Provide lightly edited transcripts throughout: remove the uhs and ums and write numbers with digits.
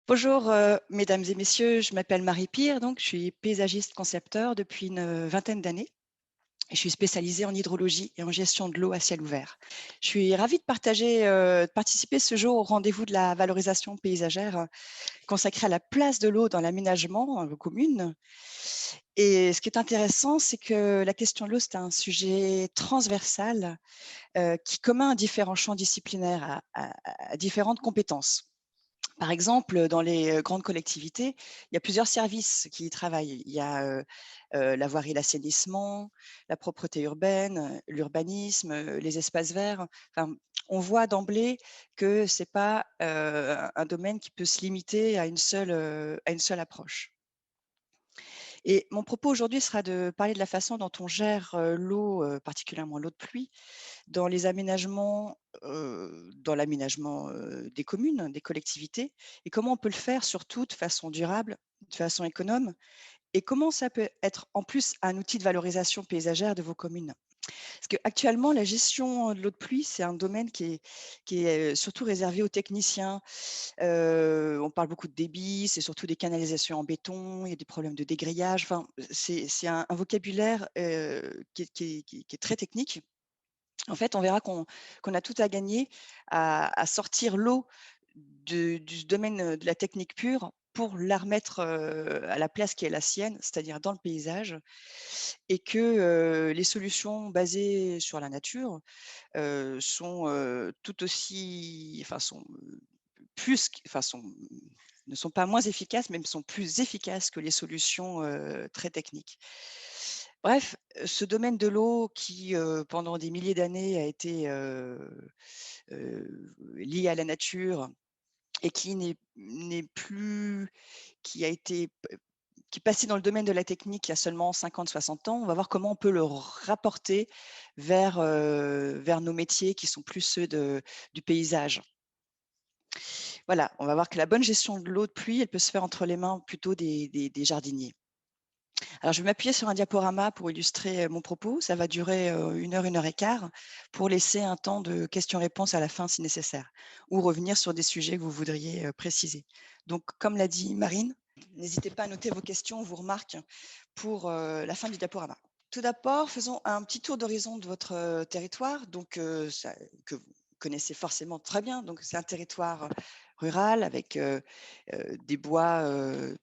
Bonjour, mesdames et messieurs, je m'appelle Marie Pire, donc je suis paysagiste concepteur depuis une vingtaine d'années et je suis spécialisée en hydrologie et en gestion de l'eau à ciel ouvert. Je suis ravie de de participer ce jour au rendez-vous de la valorisation paysagère consacrée à la place de l'eau dans l'aménagement commune. Et ce qui est intéressant, c'est que la question de l'eau, c'est un sujet transversal qui est commun à différents champs disciplinaires, à différentes compétences. Par exemple, dans les grandes collectivités, il y a plusieurs services qui y travaillent. Il y a la voirie et l'assainissement, la propreté urbaine, l'urbanisme, les espaces verts. Enfin, on voit d'emblée que ce n'est pas un domaine qui peut se limiter à une seule approche. Et mon propos aujourd'hui sera de parler de la façon dont on gère l'eau, particulièrement l'eau de pluie, dans l'aménagement des communes, des collectivités, et comment on peut le faire surtout de façon durable, de façon économe, et comment ça peut être en plus un outil de valorisation paysagère de vos communes. Parce qu'actuellement, la gestion de l'eau de pluie, c'est un domaine qui est surtout réservé aux techniciens. On parle beaucoup de débit, c'est surtout des canalisations en béton, il y a des problèmes de dégrillage. Enfin, c'est un vocabulaire qui est très technique. En fait, on verra qu'on a tout à gagner à sortir l'eau du domaine de la technique pure pour la remettre à la place qui est la sienne, c'est-à-dire dans le paysage, et que les solutions basées sur la nature sont tout aussi, enfin, sont plus, enfin, sont, ne sont pas moins efficaces, même sont plus efficaces que les solutions très techniques. Bref, ce domaine de l'eau qui, pendant des milliers d'années, a été lié à la nature et n'est plus, qui a été qui est passé dans le domaine de la technique il y a seulement 50-60 ans. On va voir comment on peut le rapporter vers nos métiers qui sont plus ceux du paysage. Voilà, on va voir que la bonne gestion de l'eau de pluie, elle peut se faire entre les mains plutôt des jardiniers. Alors, je vais m'appuyer sur un diaporama pour illustrer mon propos. Ça va durer 1 heure et quart, pour laisser un temps de questions-réponses à la fin si nécessaire, ou revenir sur des sujets que vous voudriez préciser. Donc, comme l'a dit Marine, n'hésitez pas à noter vos questions ou vos remarques pour la fin du diaporama. Tout d'abord, faisons un petit tour d'horizon de votre territoire, donc que vous connaissez forcément très bien. Donc, c'est un territoire rural avec des bois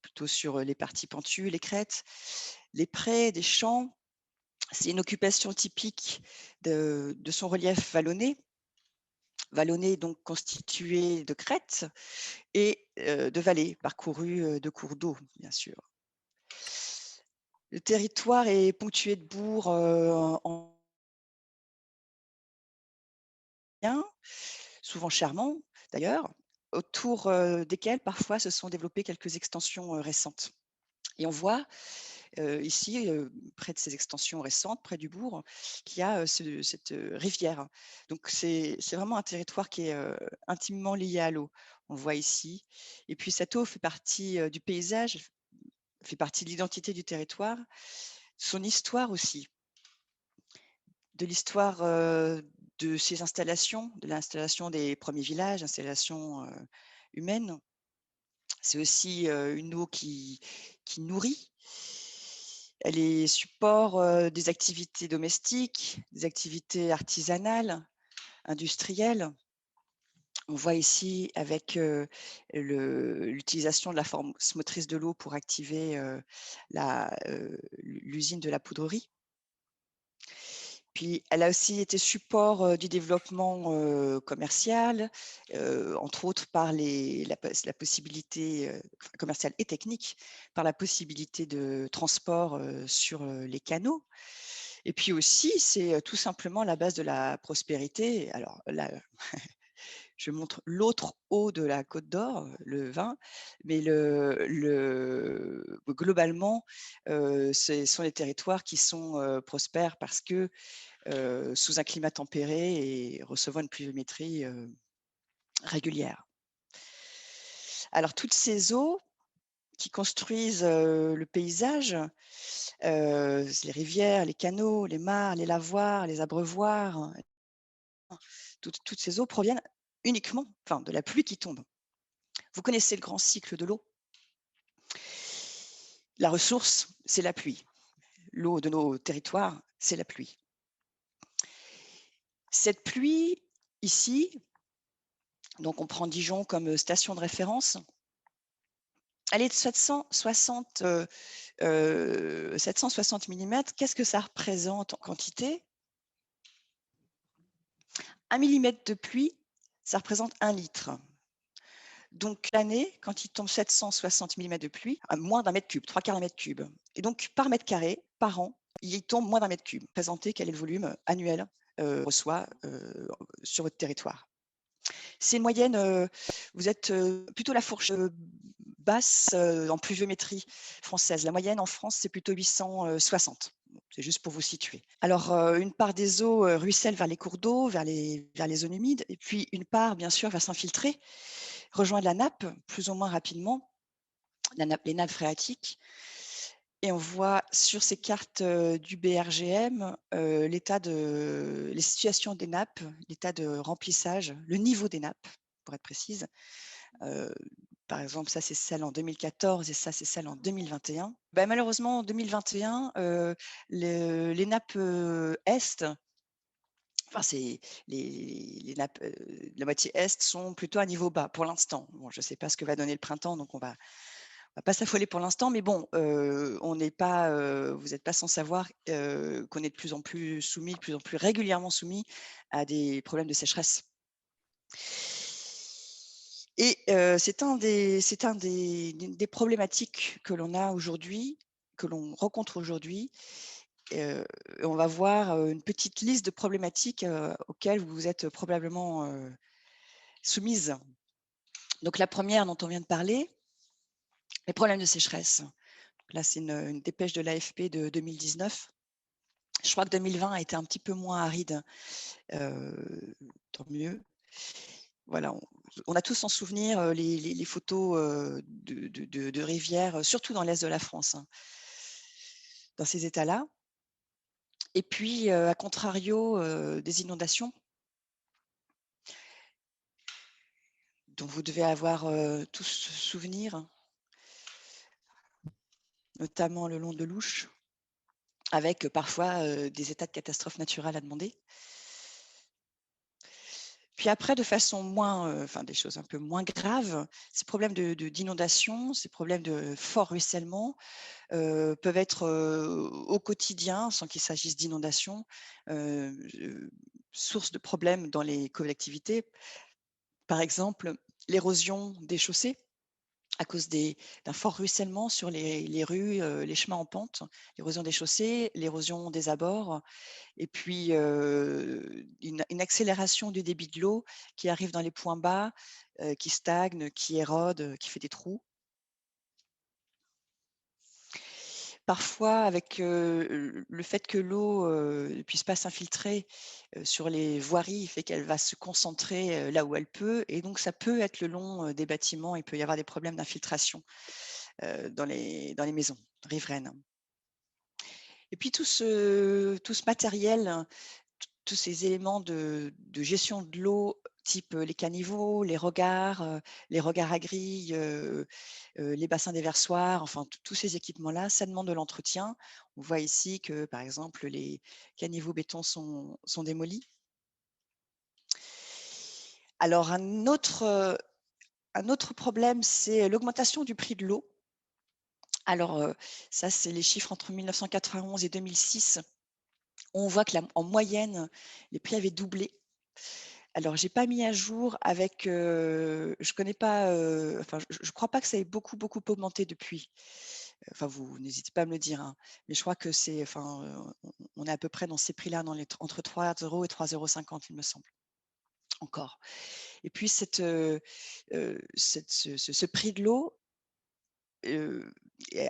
plutôt sur les parties pentues, les crêtes, les prés, des champs. C'est une occupation typique de son relief vallonné. Vallonné, donc constitué de crêtes et de vallées parcourues de cours d'eau, bien sûr. Le territoire est ponctué de bourgs souvent charmants d'ailleurs, autour desquels parfois se sont développées quelques extensions récentes. Et on voit ici, près de ces extensions récentes, près du bourg, qu'il y a cette rivière. Donc c'est vraiment un territoire qui est intimement lié à l'eau. On le voit ici. Et puis cette eau fait partie du paysage, fait partie de l'identité du territoire, son histoire aussi, de l'histoire de ces installations, de l'installation des premiers villages, installations humaines. C'est aussi une eau qui nourrit. Elle est support des activités domestiques, des activités artisanales, industrielles. On voit ici avec l'utilisation de la force motrice de l'eau pour activer l'usine de la poudrerie. Puis, elle a aussi été support du développement commercial, entre autres par la possibilité commerciale et technique, par la possibilité de transport sur les canaux. Et puis aussi, c'est tout simplement la base de la prospérité. Alors là, je montre l'autre eau de la Côte d'Or, le vin, mais globalement, ce sont des territoires qui sont prospères parce que sous un climat tempéré et recevant une pluviométrie régulière. Alors toutes ces eaux qui construisent le paysage, les rivières, les canaux, les mares, les lavoirs, les abreuvoirs, toutes ces eaux proviennent uniquement, enfin, de la pluie qui tombe. Vous connaissez le grand cycle de l'eau. La ressource, c'est la pluie. L'eau de nos territoires, c'est la pluie. Cette pluie, ici, donc on prend Dijon comme station de référence, elle est de 760 mm. Qu'est-ce que ça représente en quantité? 1 millimètre de pluie, ça représente 1 litre. Donc l'année, quand il tombe 760 mm de pluie, moins d'1 mètre cube, 3/4 d'un mètre cube. Et donc par mètre carré, par an, il tombe moins d'1 mètre cube. Présentez quel est le volume annuel reçoit sur votre territoire. C'est une moyenne, vous êtes plutôt la fourche basse en pluviométrie française. La moyenne en France, c'est plutôt 860. C'est juste pour vous situer. Alors, une part des eaux ruisselle vers les cours d'eau, vers les zones humides, et puis une part, bien sûr, va s'infiltrer, rejoindre la nappe plus ou moins rapidement, les nappes phréatiques. Et on voit sur ces cartes du BRGM les situations des nappes, l'état de remplissage, le niveau des nappes, pour être précise. Par exemple, ça, c'est celle en 2014 et ça, c'est celle en 2021. Bah, malheureusement, en 2021, les nappes est, enfin, c'est les nappes de la moitié est sont plutôt à niveau bas pour l'instant. Bon, je ne sais pas ce que va donner le printemps, donc on va pas s'affoler pour l'instant, mais bon, on n'est pas, vous n'êtes pas sans savoir qu'on est de plus en plus soumis, de plus en plus régulièrement soumis à des problèmes de sécheresse. Et c'est un des problématiques que l'on a aujourd'hui, que l'on rencontre aujourd'hui. On va voir une petite liste de problématiques auxquelles vous êtes probablement soumises. Donc la première dont on vient de parler, les problèmes de sécheresse. Là, c'est une dépêche de l'AFP de 2019. Je crois que 2020 a été un petit peu moins aride, tant mieux. Voilà, on a tous en souvenir les photos de rivières, surtout dans l'est de la France, hein, dans ces états-là. Et puis, à contrario, des inondations dont vous devez avoir tous souvenir, notamment le long de l'Ouche, avec parfois des états de catastrophes naturelles à demander. Puis après, de façon moins, enfin des choses un peu moins graves, ces problèmes d'inondation, ces problèmes de fort ruissellement peuvent être au quotidien, sans qu'il s'agisse d'inondation, source de problèmes dans les collectivités. Par exemple, l'érosion des chaussées à cause d'un fort ruissellement sur les rues, les chemins en pente, l'érosion des chaussées, l'érosion des abords, et puis une accélération du débit de l'eau qui arrive dans les points bas, qui stagne, qui érode, qui fait des trous. Parfois, avec le fait que l'eau ne puisse pas s'infiltrer sur les voiries, fait qu'elle va se concentrer là où elle peut, et donc ça peut être le long des bâtiments, il peut y avoir des problèmes d'infiltration dans les maisons riveraines. Et puis tout ce matériel, tous ces éléments de gestion de l'eau, type les caniveaux, les regards à grille, les bassins déversoirs, enfin tous ces équipements-là, ça demande de l'entretien. On voit ici que, par exemple, les caniveaux béton sont démolis. Alors un autre problème, c'est l'augmentation du prix de l'eau. Alors ça, c'est les chiffres entre 1991 et 2006. On voit que en moyenne, les prix avaient doublé. Alors, j'ai pas mis à jour avec, je connais pas, enfin, je crois pas que ça ait beaucoup, beaucoup augmenté depuis. Enfin, vous n'hésitez pas à me le dire, hein, mais je crois que c'est, enfin, on est à peu près dans ces prix-là, entre 3 € et 3,50 €, il me semble, encore. Et puis ce prix de l'eau,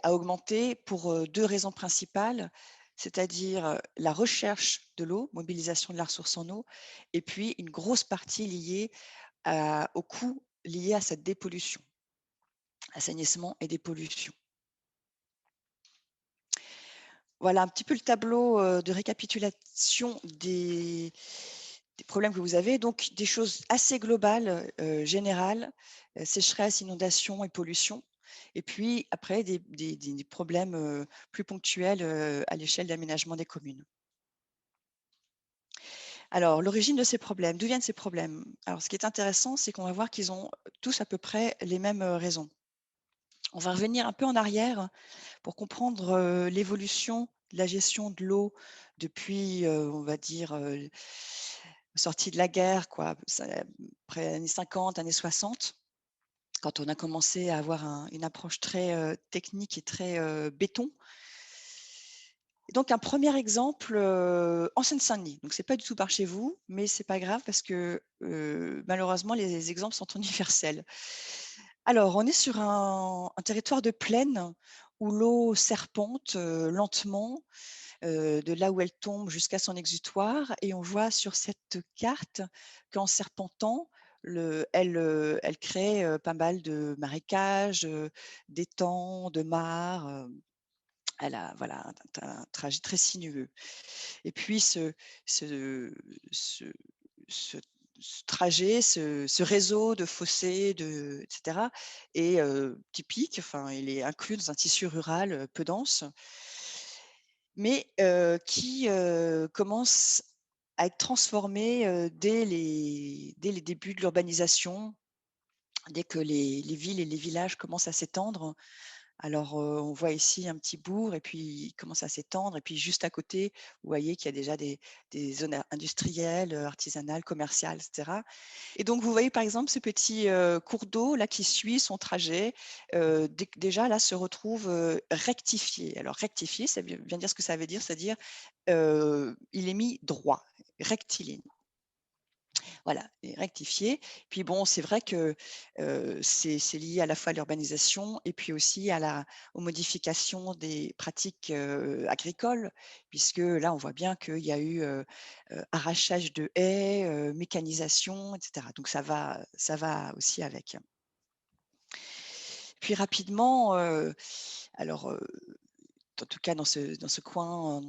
a augmenté pour, 2 raisons principales, c'est-à-dire la recherche de l'eau, mobilisation de la ressource en eau, et puis une grosse partie liée aux coûts liés à cette dépollution, assainissement et dépollution. Voilà un petit peu le tableau de récapitulation des des problèmes que vous avez, donc des choses assez globales, générales, sécheresse, inondation et pollution. Et puis après des problèmes, plus ponctuels, à l'échelle d'aménagement des communes. Alors l'origine de ces problèmes, d'où viennent ces problèmes? Alors ce qui est intéressant, c'est qu'on va voir qu'ils ont tous à peu près les mêmes, raisons. On va revenir un peu en arrière pour comprendre, l'évolution de la gestion de l'eau depuis, on va dire, sortie de la guerre quoi, ça après années 50, années 60, quand on a commencé à avoir une approche très, technique et très, béton. Donc un premier exemple, en Seine-Saint-Denis. Donc c'est pas du tout par chez vous, mais c'est pas grave parce que, malheureusement les exemples sont universels. Alors on est sur un territoire de plaine où l'eau serpente, lentement, de là où elle tombe jusqu'à son exutoire et on voit sur cette carte qu'en serpentant, elle crée, pas mal de marécages, d'étangs, de mares, elle a voilà un trajet très sinueux et puis ce ce ce ce trajet, ce réseau de fossés, et cetera est, typique, enfin il est inclus dans un tissu rural, peu dense mais qui, commence à être transformé, dès les débuts de l'urbanisation, dès que les villes et les villages commencent à s'étendre. Alors, on voit ici un petit bourg et puis il commence à s'étendre et puis juste à côté, vous voyez qu'il y a déjà des zones industrielles, artisanales, commerciales et cetera. Et donc vous voyez par exemple ce petit, cours d'eau là qui suit son trajet, déjà là se retrouve, rectifié. Alors rectifié, ça veut bien dire ce que ça veut dire, c'est-à-dire, il est mis droit, rectiligne. Voilà et rectifié. Puis bon, c'est vrai que, c'est lié à la fois à l'urbanisation et puis aussi aux modifications des pratiques, agricoles, puisque là, on voit bien qu'il y a eu, arrachage de haies, mécanisation et cetera. Donc ça va aussi avec. Puis rapidement, alors, en tout cas dans ce coin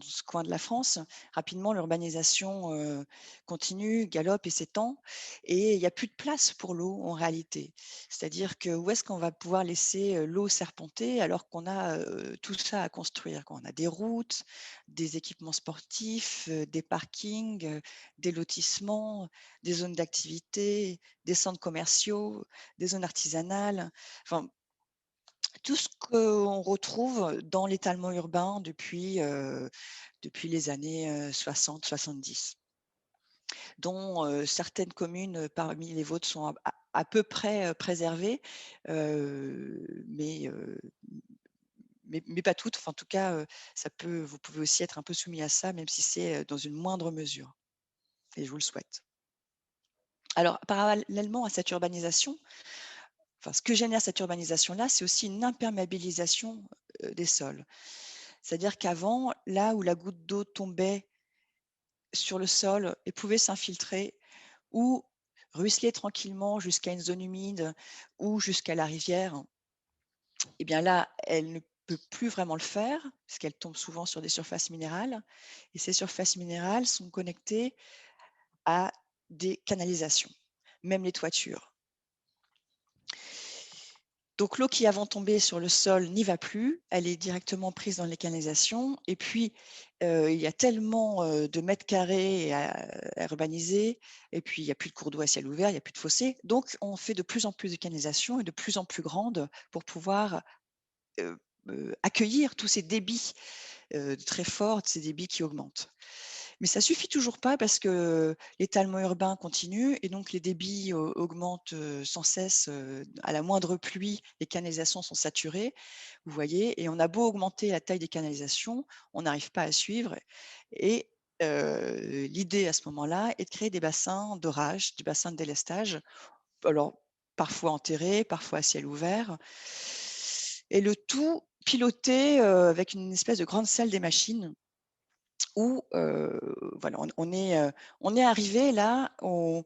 de la France, rapidement l'urbanisation, continue, galope et s'étend et il y a plus de place pour l'eau en réalité. C'est-à-dire que où est-ce qu'on va pouvoir laisser, l'eau serpenter alors qu'on a, tout ça à construire, quoi? On a des routes, des équipements sportifs, des parkings, des lotissements, des zones d'activité, des centres commerciaux, des zones artisanales. Enfin, tout ce qu'on retrouve dans l'étalement urbain depuis les années, 60-70, dont, certaines communes, parmi les vôtres sont à peu près, préservées, mais, mais pas toutes. Enfin, en tout cas, vous pouvez aussi être un peu soumis à ça, même si c'est, dans une moindre mesure et je vous le souhaite. Alors parallèlement à cette urbanisation, enfin ce que génère cette urbanisation-là, c'est aussi une imperméabilisation, des sols. C'est-à-dire qu'avant, là où la goutte d'eau tombait sur le sol et pouvait s'infiltrer ou ruisseler tranquillement jusqu'à une zone humide ou jusqu'à la rivière, et bien là, elle ne peut plus vraiment le faire puisqu'elle tombe souvent sur des surfaces minérales et ces surfaces minérales sont connectées à des canalisations, même les toitures. Donc l'eau qui avant tombait sur le sol n'y va plus, elle est directement prise dans les canalisations et puis, il y a tellement, de mètres carrés à urbaniser et puis il y a plus de cours d'eau à ciel ouvert, il y a plus de fossés. Donc on fait de plus en plus de canalisations et de plus en plus grandes pour pouvoir, heu accueillir tous ces débits, très forts, ces débits qui augmentent. Mais ça suffit toujours pas parce que l'étalement urbain continue et donc les débits augmentent, sans cesse, à la moindre pluie, les canalisations sont saturées, vous voyez? Et on a beau augmenter la taille des canalisations, on n'arrive pas à suivre et l'idée à ce moment-là est de créer des bassins d'orage, des bassins de délestage, alors parfois enterrés, parfois à ciel ouvert et le tout piloté, avec une espèce de grande salle des machines où, voilà, on est arrivé là au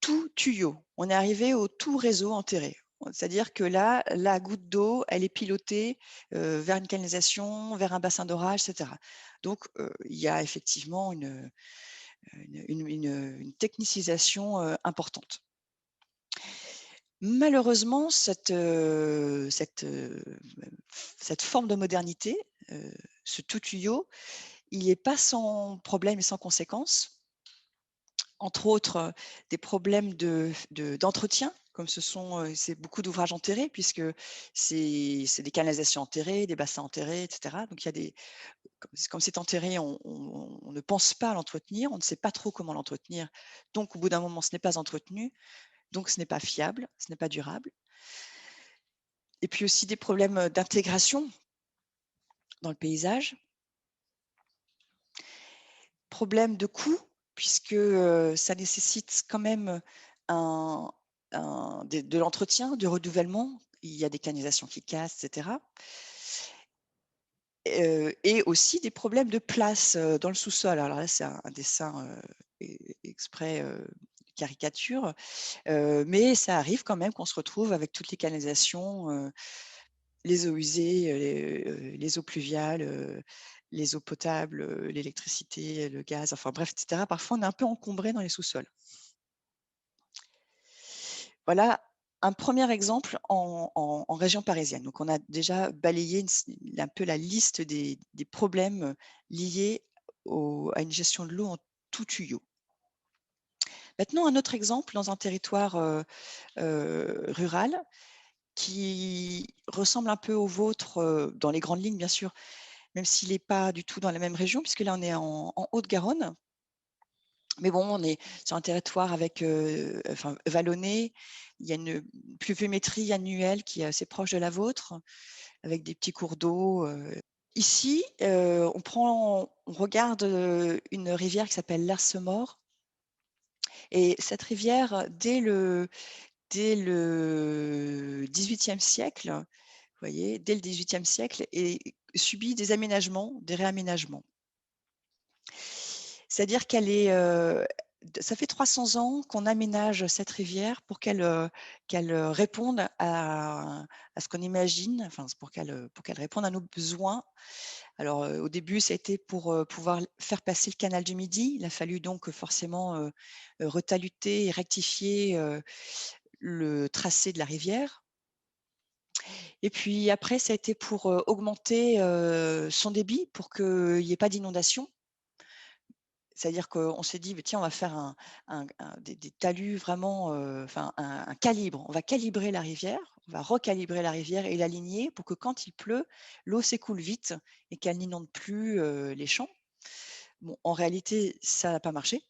tout tuyau. On est arrivé au tout réseau enterré. C'est-à-dire que là, la goutte d'eau, elle est pilotée, vers une canalisation, vers un bassin d'orage et cetera. Donc, il y a effectivement une technicisation importante. Malheureusement, cette forme de modernité, ce tout tuyau, il n'est pas sans problème et sans conséquences. Entre autres, des problèmes d'entretien, comme c'est beaucoup d'ouvrages enterrés puisque c'est des canalisations enterrées, des bassins enterrés et cetera. Donc il y a comme c'est enterré, on ne pense pas à l'entretenir, on ne sait pas trop comment l'entretenir. Donc au bout d'un moment, ce n'est pas entretenu, donc ce n'est pas fiable, ce n'est pas durable. Et puis aussi des problèmes d'intégration dans le paysage. Problème de coût, puisque ça nécessite quand même de l'entretien, du renouvellement. Il y a des canalisations qui cassent, etc. Et aussi des problèmes de place dans le sous-sol. Alors là, c'est un dessin exprès caricature, mais ça arrive quand même qu'on se retrouve avec toutes les canalisations, les eaux usées, les eaux pluviales, les eaux potables, l'électricité, le gaz, enfin bref, et cetera. Parfois, on est un peu encombré dans les sous-sols. Voilà un premier exemple en région parisienne. Donc, on a déjà balayé un peu la liste des problèmes liés à une gestion de l'eau en tout tuyau. Maintenant, un autre exemple dans un territoire rural qui ressemble un peu au vôtre dans les grandes lignes, bien sûr, même s'il n'est pas du tout dans la même région, puisque là, on est en Haute-Garonne. Mais bon, on est sur un territoire vallonné. Il y a une pluviométrie annuelle qui est assez proche de la vôtre, avec des petits cours d'eau. Ici, on regarde une rivière qui s'appelle l'Arsemore. Et cette rivière, dès le XVIIIe siècle, vous voyez, dès le XVIIIe siècle, subit des aménagements, des réaménagements. C'est-à-dire ça fait 300 ans qu'on aménage cette rivière pour qu'elle réponde à ce qu'on imagine, enfin pour qu'elle réponde à nos besoins. Alors au début, ça a été pour pouvoir faire passer le canal du Midi. Il a fallu donc forcément retaluter et rectifier le tracé de la rivière. Et puis après, ça a été pour augmenter son débit pour qu'il n'y ait pas d'inondation. C'est-à-dire qu'on s'est dit: «Tiens, on va faire des talus vraiment, un calibre. On va calibrer la rivière, on va recalibrer la rivière et l'aligner pour que quand il pleut, l'eau s'écoule vite et qu'elle n'inonde plus, les champs». Bon, en réalité, ça n'a pas marché.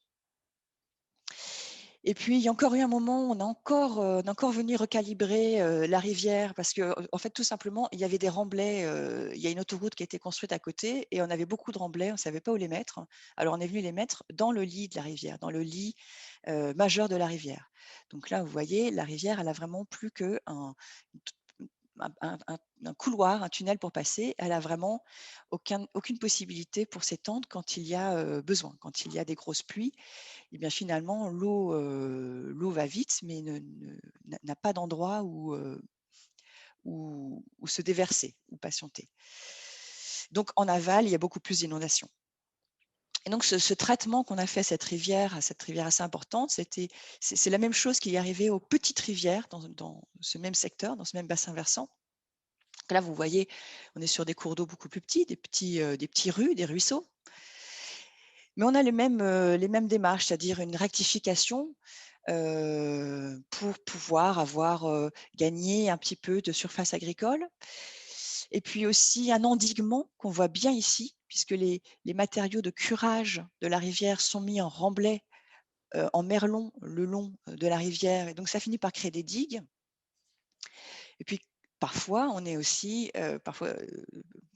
Et puis, il y a encore eu un moment où on est encore venu recalibrer, la rivière parce que, en fait, tout simplement, il y avait des remblais, il y a une autoroute qui a été construite à côté et on avait beaucoup de remblais, on ne savait pas où les mettre. Alors on est venu les mettre dans le lit de la rivière, dans le lit, majeur de la rivière. Donc là, vous voyez, la rivière, elle a vraiment plus qu'un un couloir, un tunnel pour passer. Elle a vraiment aucune possibilité pour s'étendre quand il y a, besoin. Quand il y a des grosses pluies, et bien finalement l'eau va vite, mais n'a pas d'endroit où se déverser, où patienter. Donc en aval, il y a beaucoup plus d'inondations. Et donc ce traitement qu'on a fait à cette rivière assez importante, c'est la même chose qui est arrivé aux petites rivières dans ce même secteur, dans ce même bassin versant. Là, vous voyez, on est sur des cours d'eau beaucoup plus petits, des petits rues, des ruisseaux. Mais on a les mêmes démarches, c'est-à-dire une rectification pour pouvoir avoir gagné un petit peu de surface agricole. Et puis aussi un endiguement qu'on voit bien ici, puisque les matériaux de curage de la rivière sont mis en remblai, en merlon le long de la rivière. Et donc ça finit par créer des digues. Et puis parfois, on est aussi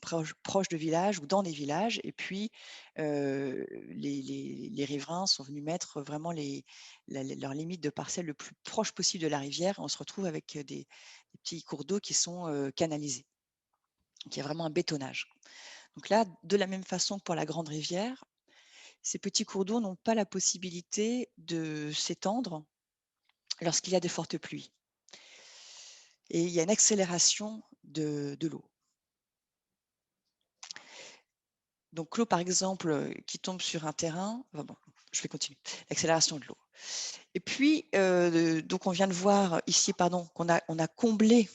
proche de villages ou dans des villages. Et puis les riverains sont venus mettre vraiment leurs limites de parcelle le plus proche possible de la rivière. On se retrouve avec des petits cours d'eau qui sont canalisés. Donc il y a vraiment un bétonnage. Donc là, de la même façon que pour la grande rivière, ces petits cours d'eau n'ont pas la possibilité de s'étendre lorsqu'il y a de fortes pluies. Et il y a une accélération de l'eau. Donc l'eau, par exemple, qui tombe sur un terrain, enfin bon, je vais continuer. L'accélération de l'eau. Et puis, donc on vient de voir ici, pardon, on a comblé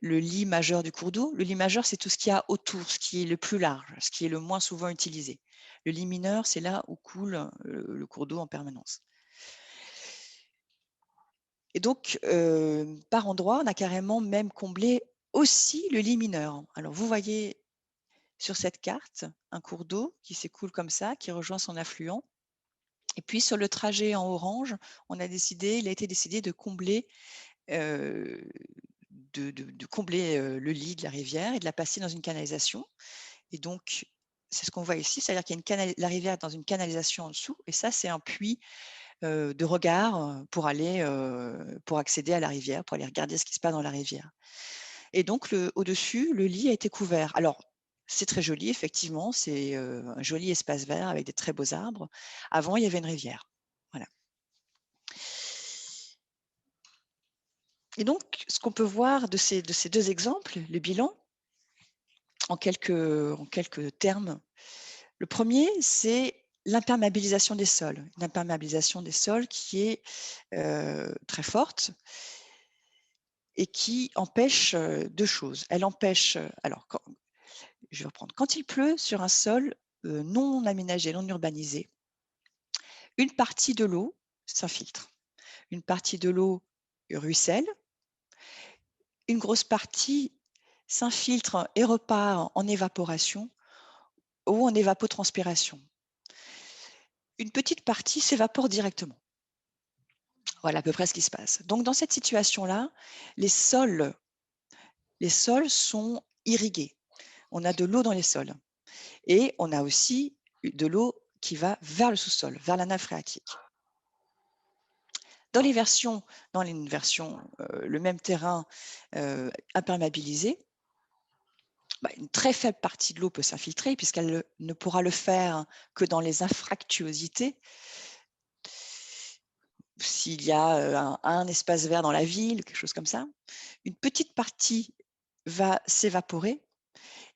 le lit majeur du cours d'eau. Le lit majeur, c'est tout ce qu'il y a autour, ce qui est le plus large, ce qui est le moins souvent utilisé. Le lit mineur, c'est là où coule le cours d'eau en permanence. Et donc, par endroit, on a carrément même comblé aussi le lit mineur. Alors, vous voyez sur cette carte un cours d'eau qui s'écoule comme ça, qui rejoint son affluent. Et puis, sur le trajet en orange, il a été décidé de combler de combler le lit de la rivière et de la passer dans une canalisation. Et donc, c'est ce qu'on voit ici, c'est-à-dire qu'il y a la rivière est dans une canalisation en dessous, et ça, c'est un puits de regard pour pour accéder à la rivière, pour aller regarder ce qui se passe dans la rivière. Et donc, au-dessus, le lit a été couvert. Alors, c'est très joli, effectivement, c'est un joli espace vert avec des très beaux arbres. Avant, il y avait une rivière. Voilà. Et donc, ce qu'on peut voir de ces deux exemples, le bilan, en quelques termes. Le premier, c'est l'imperméabilisation des sols. Une imperméabilisation des sols qui est très forte et qui empêche deux choses. Elle empêche, alors, je vais reprendre, quand il pleut sur un sol non aménagé, non urbanisé, une partie de l'eau s'infiltre. Une partie de l'eau ruisselle, une grosse partie s'infiltre et repart en évaporation ou en évapotranspiration. Une petite partie s'évapore directement. Voilà à peu près ce qui se passe. Donc dans cette situation-là, les sols sont irrigués. On a de l'eau dans les sols et on a aussi de l'eau qui va vers le sous-sol, vers la nappe phréatique. Dans une version, le même terrain imperméabilisé, une très faible partie de l'eau peut s'infiltrer puisqu'elle ne pourra le faire que dans les infractuosités. S'il y a un espace vert dans la ville, quelque chose comme ça, une petite partie va s'évaporer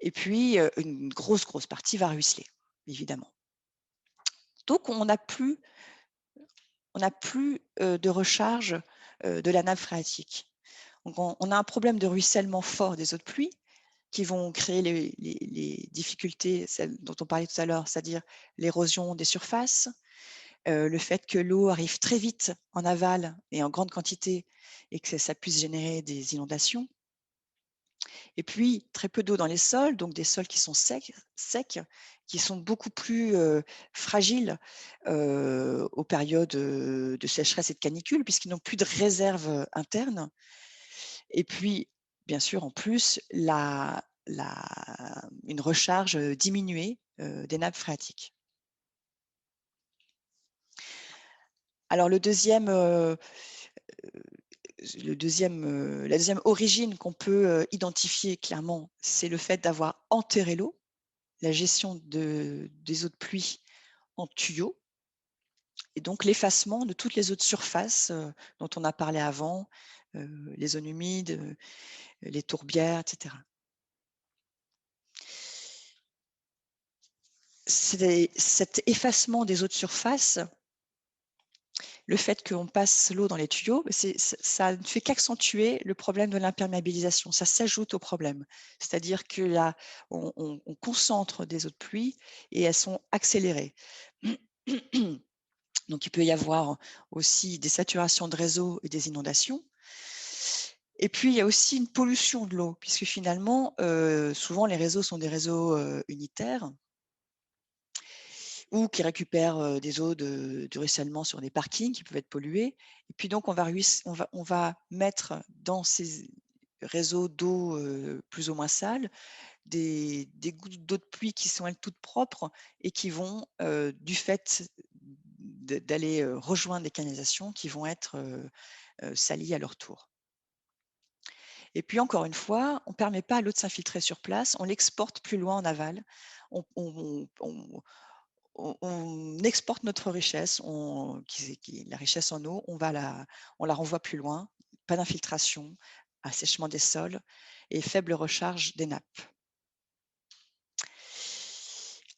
et puis une grosse partie va ruisseler, évidemment. Donc on n'a plus de recharge de la nappe phréatique. Donc on a un problème de ruissellement fort des eaux de pluie qui vont créer les difficultés, celles dont on parlait tout à l'heure, c'est-à-dire l'érosion des surfaces, le fait que l'eau arrive très vite en aval et en grande quantité et que ça puisse générer des inondations. Et puis, très peu d'eau dans les sols, donc des sols qui sont secs, qui sont beaucoup plus fragiles aux périodes de sécheresse et de canicule, puisqu'ils n'ont plus de réserve interne. Et puis, bien sûr, en plus, une recharge diminuée des nappes phréatiques. Alors, la deuxième origine qu'on peut identifier clairement, c'est le fait d'avoir enterré l'eau, la gestion des eaux de pluie en tuyaux, et donc l'effacement de toutes les eaux de surface dont on a parlé avant, les zones humides, les tourbières, etc. Cet effacement des eaux de surface, le fait qu'on passe l'eau dans les tuyaux, ça ne fait qu'accentuer le problème de l'imperméabilisation. Ça s'ajoute au problème. C'est-à-dire que là, on concentre des eaux de pluie et elles sont accélérées. Donc, il peut y avoir aussi des saturations de réseaux et des inondations. Et puis, il y a aussi une pollution de l'eau, puisque finalement, souvent, les réseaux sont des réseaux unitaires ou qui récupèrent des eaux du ruissellement sur des parkings qui peuvent être pollués. Et puis donc, on va mettre dans ces réseaux d'eau plus ou moins sales des gouttes d'eau de pluie qui sont elles toutes propres et qui vont, du fait d'aller rejoindre des canalisations, qui vont être salies à leur tour. Et puis encore une fois, on ne permet pas à l'eau de s'infiltrer sur place, on l'exporte plus loin en aval. On exporte notre richesse, la richesse en eau, on la renvoie plus loin. Pas d'infiltration, assèchement des sols et faible recharge des nappes.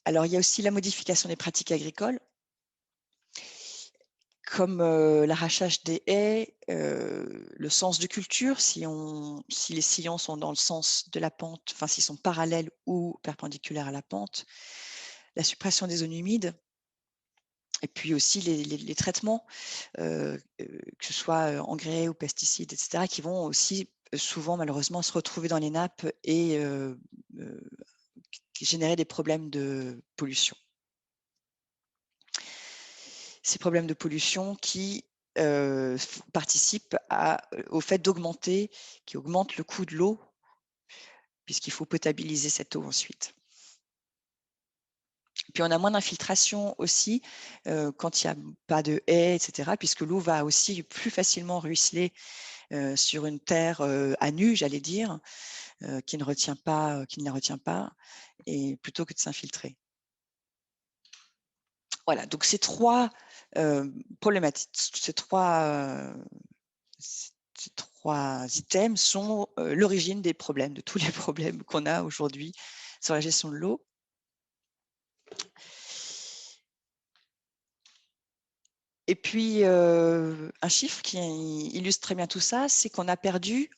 Alors, il y a aussi la modification des pratiques agricoles. comme l'arrachage des haies, le sens de culture, si les sillons sont dans le sens de la pente, enfin s'ils sont parallèles ou perpendiculaires à la pente, la suppression des zones humides et puis aussi les traitements, que ce soit engrais ou pesticides et cetera, qui vont aussi souvent malheureusement se retrouver dans les nappes et générer des problèmes de pollution. Ces problèmes de pollution qui participent au fait qui augmente le coût de l'eau, puisqu'il faut potabiliser cette eau ensuite. Puis on a moins d'infiltration aussi quand il n'y a pas de haies, etc., puisque l'eau va aussi plus facilement ruisseler sur une terre à nu, j'allais dire, qui ne la retient pas, et plutôt que de s'infiltrer. Voilà, donc ces trois problématiques, ces trois items sont l'origine des problèmes, de tous les problèmes qu'on a aujourd'hui sur la gestion de l'eau. Et puis, un chiffre qui illustre très bien tout ça, c'est qu'on a perdu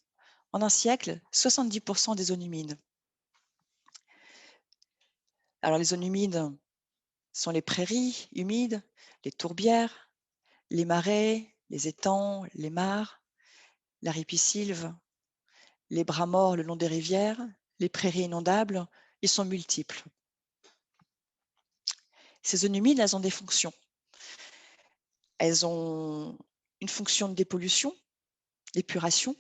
en un siècle 70% des zones humides. Alors les zones humides sont les prairies humides, les tourbières, les marais, les étangs, les mares, la ripisylve, les bras morts le long des rivières, les prairies inondables, ils sont multiples. Ces zones humides, elles ont des fonctions. Elles ont une fonction de dépollution, d'épuration.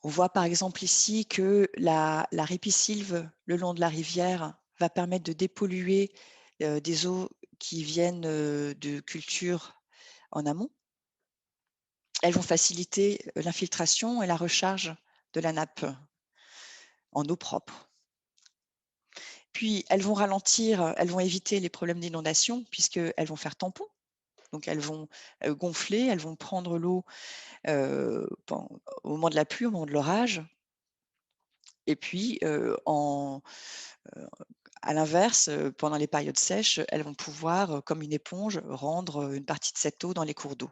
On voit par exemple ici que la ripisylve le long de la rivière va permettre de dépolluer des eaux qui viennent de cultures en amont. Elles vont faciliter l'infiltration et la recharge de la nappe en eau propre. Puis elles vont ralentir, elles vont éviter les problèmes d'inondation puisqu'elles vont faire tampon. Donc elles vont gonfler, elles vont prendre l'eau au moment de la pluie, au moment de l'orage. Et puis à l'inverse, pendant les périodes sèches, elles vont pouvoir, comme une éponge, rendre une partie de cette eau dans les cours d'eau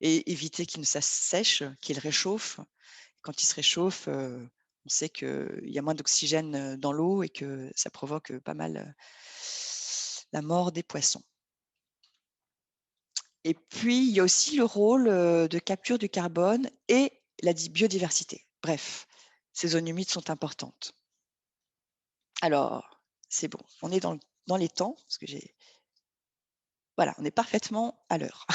et éviter qu'il ne s'assèche, qu'il réchauffe. Quand il se réchauffe, on sait qu'il y a moins d'oxygène dans l'eau et que ça provoque pas mal la mort des poissons. Et puis, il y a aussi le rôle de capture du carbone et la biodiversité. Bref, ces zones humides sont importantes. Alors, c'est bon, on est dans les temps, parce que voilà, on est parfaitement à l'heure.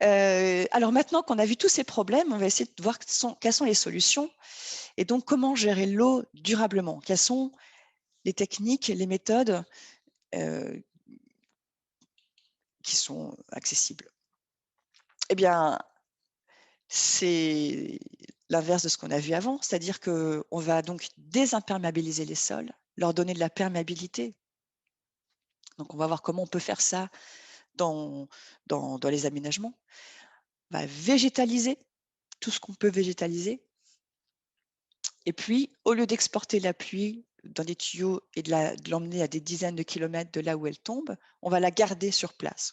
Alors maintenant qu'on a vu tous ces problèmes, on va essayer de voir quelles sont les solutions et donc comment gérer l'eau durablement. Quelles sont les techniques, les méthodes qui sont accessibles? Eh bien, c'est l'inverse de ce qu'on a vu avant, c'est-à-dire qu'on va donc désimperméabiliser les sols, leur donner de la perméabilité. Donc on va voir comment on peut faire ça dans les aménagements. On va végétaliser tout ce qu'on peut végétaliser. Et puis, au lieu d'exporter la pluie dans des tuyaux et de l'emmener à des dizaines de kilomètres de là où elle tombe, on va la garder sur place.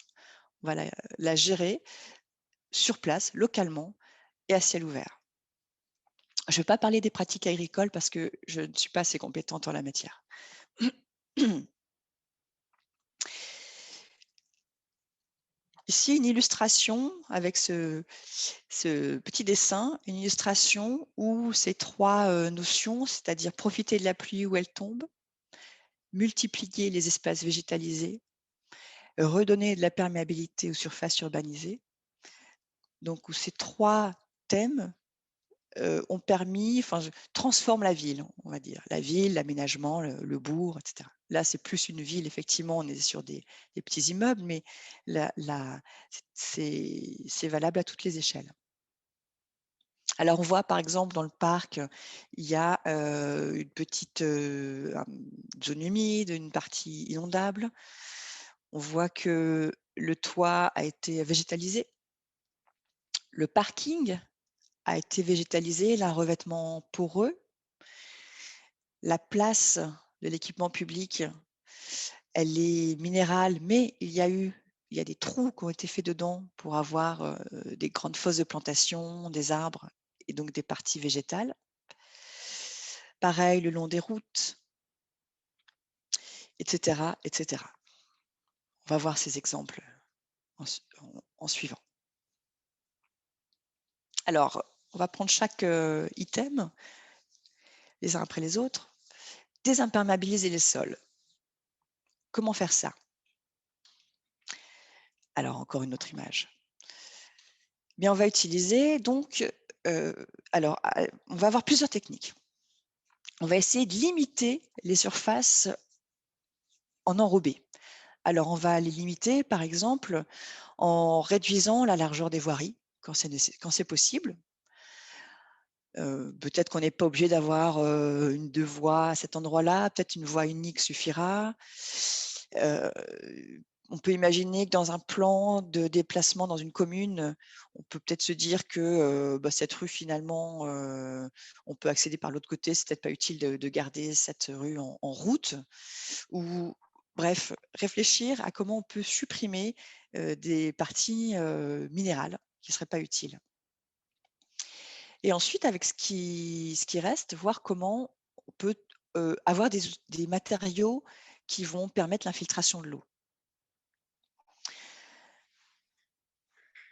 On va la gérer sur place, localement et à ciel ouvert. Je ne vais pas parler des pratiques agricoles parce que je ne suis pas assez compétente en la matière. Ici, une illustration avec ce petit dessin, une illustration où ces trois notions, c'est-à-dire profiter de la pluie où elle tombe, multiplier les espaces végétalisés, redonner de la perméabilité aux surfaces urbanisées. Donc, où ces trois thèmes ont permis, transforment la ville, on va dire. La ville, l'aménagement, le bourg, etc. Là, c'est plus une ville, effectivement, on est sur des petits immeubles, mais c'est valable à toutes les échelles. Alors, on voit par exemple dans le parc, il y a une petite zone humide, une partie inondable. On voit que le toit a été végétalisé. Le parking a été végétalisé, il a un revêtement poreux. La place de l'équipement public elle est minérale, mais il y a des trous qui ont été faits dedans pour avoir des grandes fosses de plantation, des arbres et donc des parties végétales. Pareil le long des routes, etc., etc. On va voir ces exemples en suivant. Alors, on va prendre chaque item, les uns après les autres. Désimperméabiliser les sols. Comment faire ça? Alors, encore une autre image. Bien, on va utiliser donc, on va avoir plusieurs techniques. On va essayer de limiter les surfaces en enrobé. Alors, on va les limiter, par exemple, en réduisant la largeur des voiries quand c'est possible. Peut-être qu'on n'est pas obligé d'avoir une 2 voies à cet endroit-là, peut-être une voie unique suffira. On peut imaginer que dans un plan de déplacement dans une commune, on peut peut-être se dire que cette rue finalement, on peut accéder par l'autre côté, c'est peut-être pas utile de garder cette rue en route. Ou bref, réfléchir à comment on peut supprimer des parties minérales qui ne seraient pas utiles. Et ensuite, avec ce qui reste, voir comment on peut avoir des matériaux qui vont permettre l'infiltration de l'eau.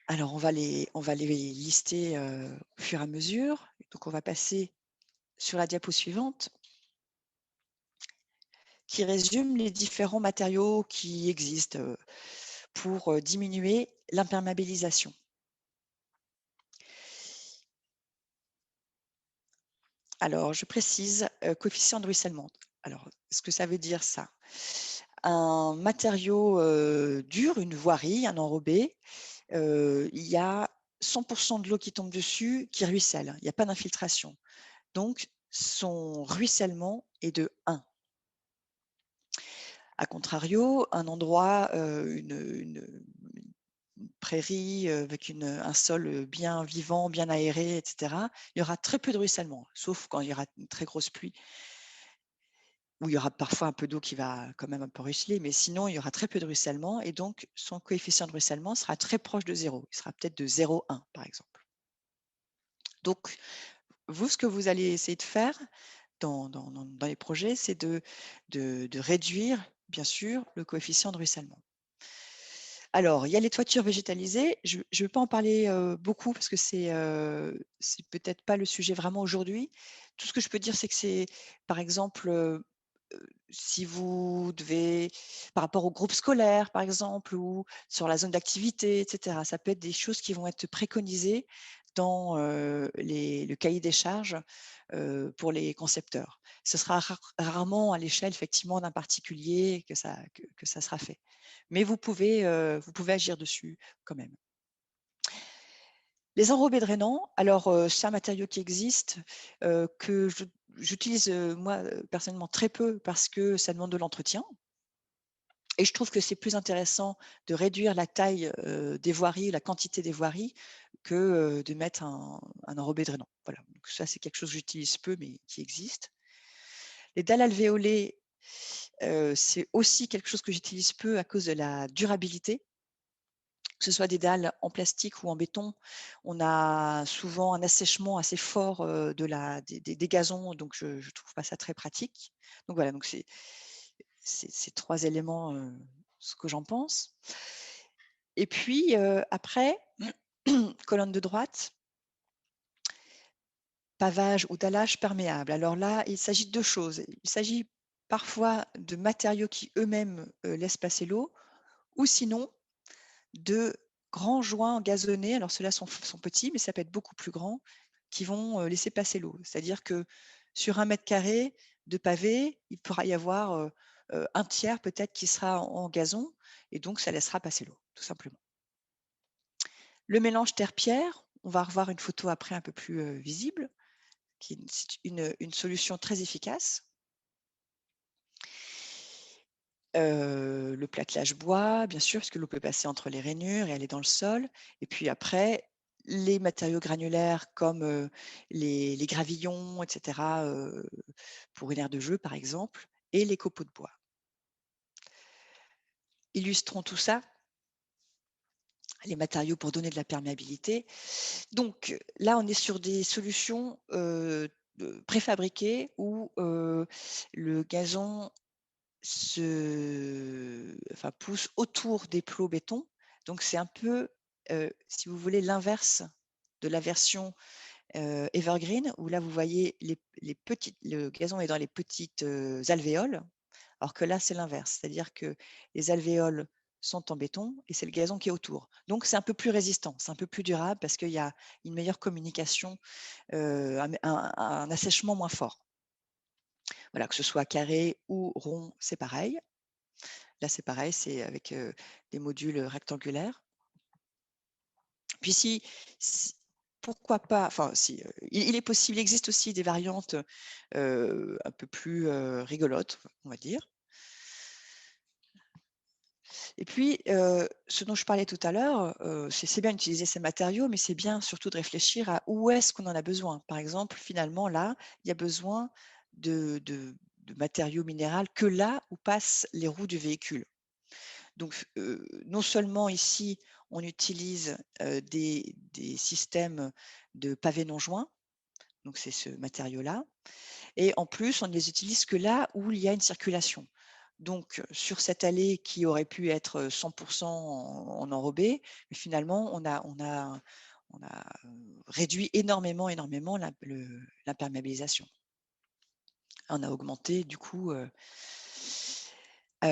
Alors, on va les lister au fur et à mesure. Donc, on va passer sur la diapo suivante, qui résume les différents matériaux qui existent pour diminuer l'imperméabilisation. Alors, je précise, coefficient de ruissellement. Alors, ce que ça veut dire ça? Un matériau dur, une voirie, un enrobé, il y a 100 % de l'eau qui tombe dessus qui ruisselle. Il n'y a pas d'infiltration. Donc, son ruissellement est de 1. A contrario, un endroit, une prairie avec un sol bien vivant, bien aéré, etc., il y aura très peu de ruissellement, sauf quand il y aura une très grosse pluie, où il y aura parfois un peu d'eau qui va quand même un peu ruisseler, mais sinon, il y aura très peu de ruissellement et donc son coefficient de ruissellement sera très proche de 0. Il sera peut-être de 0,1 par exemple. Donc, vous, ce que vous allez essayer de faire dans les projets, c'est de réduire, bien sûr, le coefficient de ruissellement. Alors, il y a les toitures végétalisées. Je ne vais pas en parler beaucoup parce que c'est peut-être pas le sujet vraiment aujourd'hui. Tout ce que je peux dire, c'est que c'est, par exemple, si vous devez, par rapport au groupe scolaire, par exemple, ou sur la zone d'activité, etc., ça peut être des choses qui vont être préconisées dans le cahier des charges pour les concepteurs. Ce sera rarement à l'échelle, effectivement, d'un particulier que ça sera fait. Mais vous pouvez agir dessus quand même. Les enrobés drainants, alors c'est un matériau qui existe, que j'utilise moi personnellement très peu parce que ça demande de l'entretien. Et je trouve que c'est plus intéressant de réduire la taille des voiries, la quantité des voiries, que de mettre un enrobé drainant. Voilà, donc ça c'est quelque chose que j'utilise peu mais qui existe. Les dalles alvéolées, c'est aussi quelque chose que j'utilise peu à cause de la durabilité. Que ce soit des dalles en plastique ou en béton, on a souvent un assèchement assez fort des gazons, donc je ne trouve pas ça très pratique. Donc voilà, donc c'est ces 3 éléments, ce que j'en pense. Et puis après, colonne de droite, pavage ou dallage perméable. Alors là, il s'agit de 2 choses. Il s'agit parfois de matériaux qui eux-mêmes laissent passer l'eau, ou sinon de grands joints gazonnés, alors ceux-là sont petits, mais ça peut être beaucoup plus grand, qui vont laisser passer l'eau. C'est-à-dire que sur 1 mètre carré de pavé, il pourra y avoir un tiers peut-être qui sera en gazon, et donc ça laissera passer l'eau, tout simplement. Le mélange terre-pierre, on va revoir une photo après un peu plus visible, qui est une solution très efficace. Le plâtelage bois, bien sûr, parce que l'eau peut passer entre les rainures et aller dans le sol. Et puis après, les matériaux granulaires comme les gravillons, etc., pour une aire de jeu, par exemple, et les copeaux de bois. Illustrons tout ça, les matériaux pour donner de la perméabilité. Donc là, on est sur des solutions préfabriquées où le gazon pousse autour des plots béton. Donc c'est un peu, si vous voulez, l'inverse de la version evergreen, où là, vous voyez le gazon est dans les petites alvéoles, alors que là, c'est l'inverse. C'est-à-dire que les alvéoles sont en béton et c'est le gazon qui est autour. Donc, c'est un peu plus résistant, c'est un peu plus durable parce qu'il y a une meilleure communication, un assèchement moins fort. Voilà, que ce soit carré ou rond, c'est pareil. Là, c'est pareil, c'est avec des modules rectangulaires. Puis pourquoi pas, enfin si, il est possible, il existe aussi des variantes un peu plus rigolotes, on va dire. Et puis, ce dont je parlais tout à l'heure, c'est bien d'utiliser ces matériaux, mais c'est bien surtout de réfléchir à où est-ce qu'on en a besoin. Par exemple, finalement, là, il y a besoin de matériaux minéraux que là où passent les roues du véhicule. Donc, non seulement ici, on utilise des systèmes de pavés non joints, donc c'est ce matériau-là, et en plus, on ne les utilise que là où il y a une circulation. Donc, sur cette allée qui aurait pu être 100% en enrobé, mais finalement, on a réduit énormément l'imperméabilisation. On a augmenté du coup c'est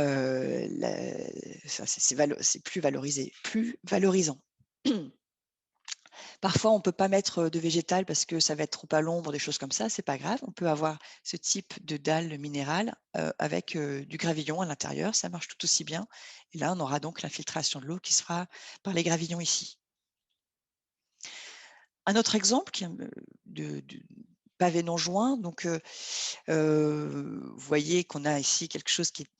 plus valorisé, plus valorisant. Parfois, on ne peut pas mettre de végétal parce que ça va être trop à l'ombre, des choses comme ça, c'est pas grave. On peut avoir ce type de dalle minérale avec du gravillon à l'intérieur, ça marche tout aussi bien. Et là, on aura donc l'infiltration de l'eau qui se fera par les gravillons ici. Un autre exemple de pavé non joint, donc vous voyez qu'on a ici quelque chose qui est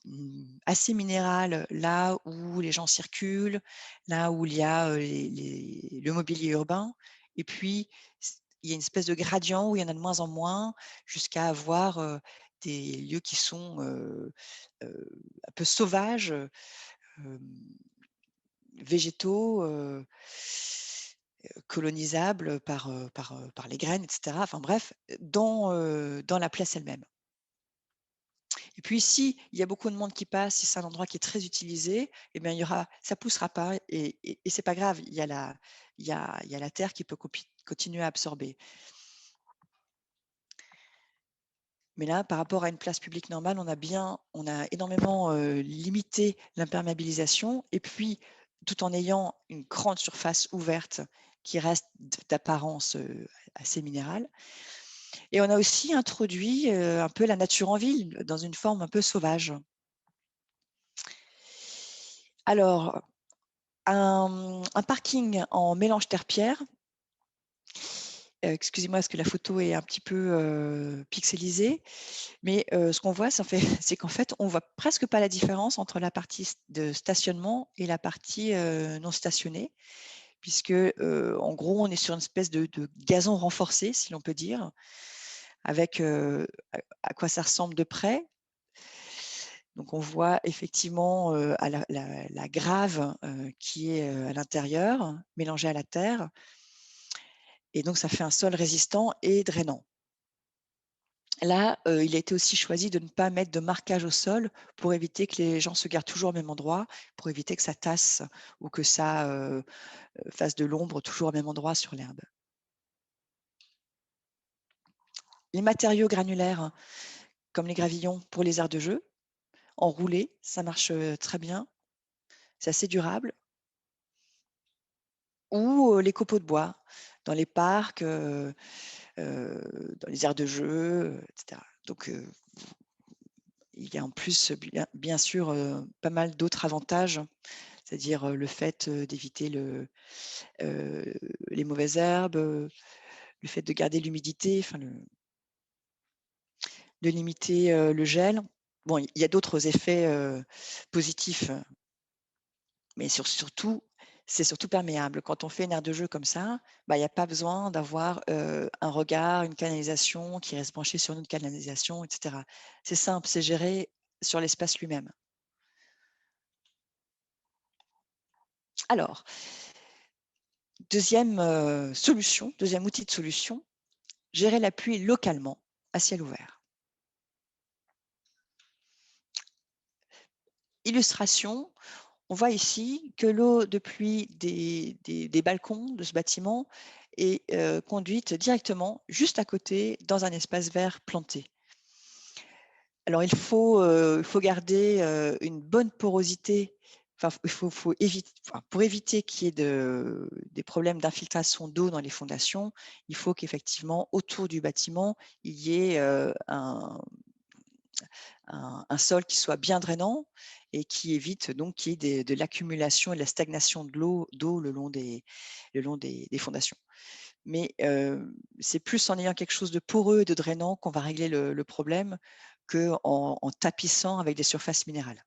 assez minéral, là où les gens circulent, là où il y a le mobilier urbain. Et puis, il y a une espèce de gradient où il y en a de moins en moins, jusqu'à avoir des lieux qui sont un peu sauvages, végétaux, colonisables par les graines, etc. Enfin bref, dans la place elle-même. Et puis ici, il y a beaucoup de monde qui passe, si c'est un endroit qui est très utilisé, eh bien, ça poussera pas et c'est pas grave. Il y a la terre qui peut continuer à absorber. Mais là, par rapport à une place publique normale, on a énormément limité l'imperméabilisation et puis tout en ayant une grande surface ouverte qui reste d'apparence assez minérale. Et on a aussi introduit un peu la nature en ville dans une forme un peu sauvage. Alors, un parking en mélange terre-pierre. Excusez-moi parce que la photo est un petit peu pixelisée, mais ce qu'on voit, c'est qu'en fait, on voit presque pas la différence entre la partie de stationnement et la partie non stationnée, puisque en gros, on est sur une espèce de gazon renforcé, si l'on peut dire, avec à quoi ça ressemble de près. Donc on voit effectivement à la grave qui est à l'intérieur, mélangée à la terre. Et donc, ça fait un sol résistant et drainant. Là, il a été aussi choisi de ne pas mettre de marquage au sol pour éviter que les gens se garent toujours au même endroit, pour éviter que ça tasse ou que ça fasse de l'ombre toujours au même endroit sur l'herbe. Les matériaux granulaires, comme les gravillons pour les aires de jeu, enroulés, ça marche très bien, c'est assez durable. Ou les copeaux de bois dans les parcs, dans les aires de jeu, etc. Donc, il y a en plus, bien sûr, pas mal d'autres avantages, c'est-à-dire, le fait, d'éviter les mauvaises herbes, le fait de garder l'humidité, enfin de limiter, le gel. Bon, il y a d'autres effets, positifs, mais c'est surtout perméable. Quand on fait une aire de jeu comme ça, bah, il y a pas besoin d'avoir, un regard, une canalisation qui reste branchée sur une autre canalisation, et cetera. C'est simple, c'est géré sur l'espace lui-même. Alors, deuxième solution, deuxième outil de solution, gérer la pluie localement à ciel ouvert. Illustration, on voit ici que l'eau de pluie des balcons de ce bâtiment est conduite directement juste à côté dans un espace vert planté. Alors il faut garder une bonne porosité. Enfin, faut éviter, pour éviter qu'il y ait des problèmes d'infiltration d'eau dans les fondations, il faut qu'effectivement autour du bâtiment, il y ait un sol qui soit bien drainant et qui évite donc qu'il y ait de l'accumulation et de la stagnation de d'eau le long des fondations. Mais c'est plus en ayant quelque chose de poreux et de drainant qu'on va régler le problème qu'en en tapissant avec des surfaces minérales.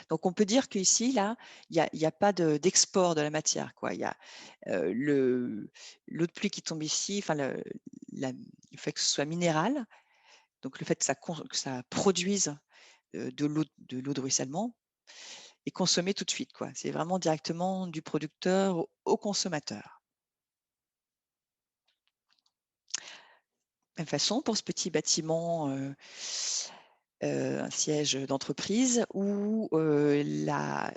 Donc on peut dire qu'ici, là, il y a pas d'export de la matière, quoi. Il y a l'eau de pluie qui tombe ici, enfin le fait que ce soit minéral, donc le fait que ça produise de l'eau de ruissellement est consommée tout de suite, quoi. C'est vraiment directement du producteur au consommateur. Même façon pour ce petit bâtiment, un siège d'entreprise où il y a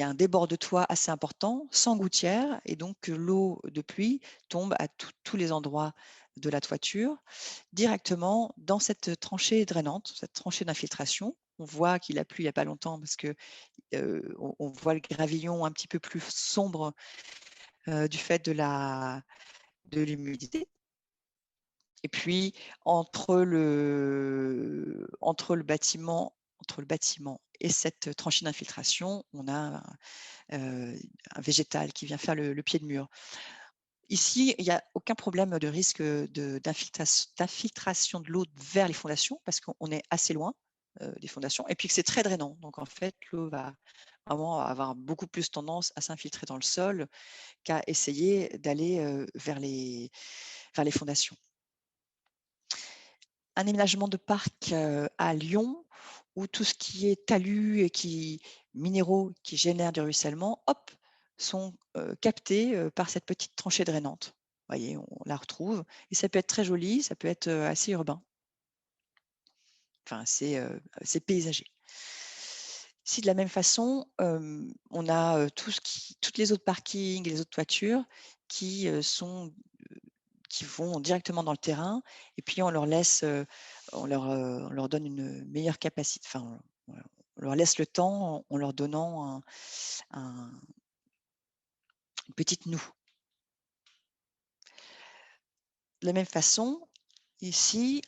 un débord de toit assez important, sans gouttière, et donc l'eau de pluie tombe à tous les endroits de la toiture, directement dans cette tranchée drainante, cette tranchée d'infiltration. On voit qu'il a plu il n'y a pas longtemps parce que on voit le gravillon un petit peu plus sombre du fait de l'humidité. Et puis entre le bâtiment et cette tranchée d'infiltration, on a un végétal qui vient faire le pied de mur. Ici, il n'y a aucun problème de risque d'infiltration de l'eau vers les fondations parce qu'on est assez loin des fondations et puis que c'est très drainant. Donc en fait, l'eau va vraiment avoir beaucoup plus tendance à s'infiltrer dans le sol qu'à essayer d'aller vers les fondations. Un aménagement de parc à Lyon où tout ce qui est talus et minéraux qui génèrent du ruissellement, hop, sont captés par cette petite tranchée drainante. Vous voyez, on la retrouve et ça peut être très joli, ça peut être assez urbain, enfin assez paysager. Si de la même façon, on a toutes les autres parkings et les autres toitures qui qui vont directement dans le terrain et puis on leur laisse, on leur donne une meilleure capacité, enfin, on leur laisse le temps en leur donnant une petite noue. De la même façon, ici,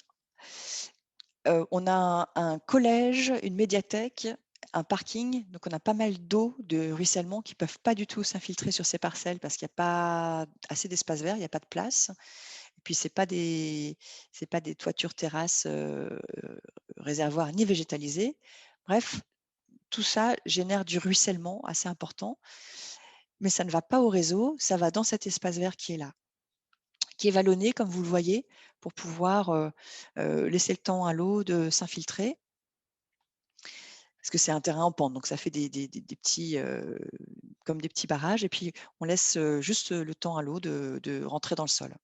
on a un collège, une médiathèque, un parking, donc on a pas mal d'eau de ruissellement qui peuvent pas du tout s'infiltrer sur ces parcelles parce qu'il y a pas assez d'espace vert, il y a pas de place. Et puis c'est pas des toitures terrasses, réservoirs ni végétalisés. Bref, tout ça génère du ruissellement assez important, mais ça ne va pas au réseau, ça va dans cet espace vert qui est là, qui est vallonné comme vous le voyez pour pouvoir, laisser le temps à l'eau de s'infiltrer. Parce que c'est un terrain en pente, donc ça fait des petits, comme des petits barrages et puis on laisse, juste, le temps à l'eau de rentrer dans le sol.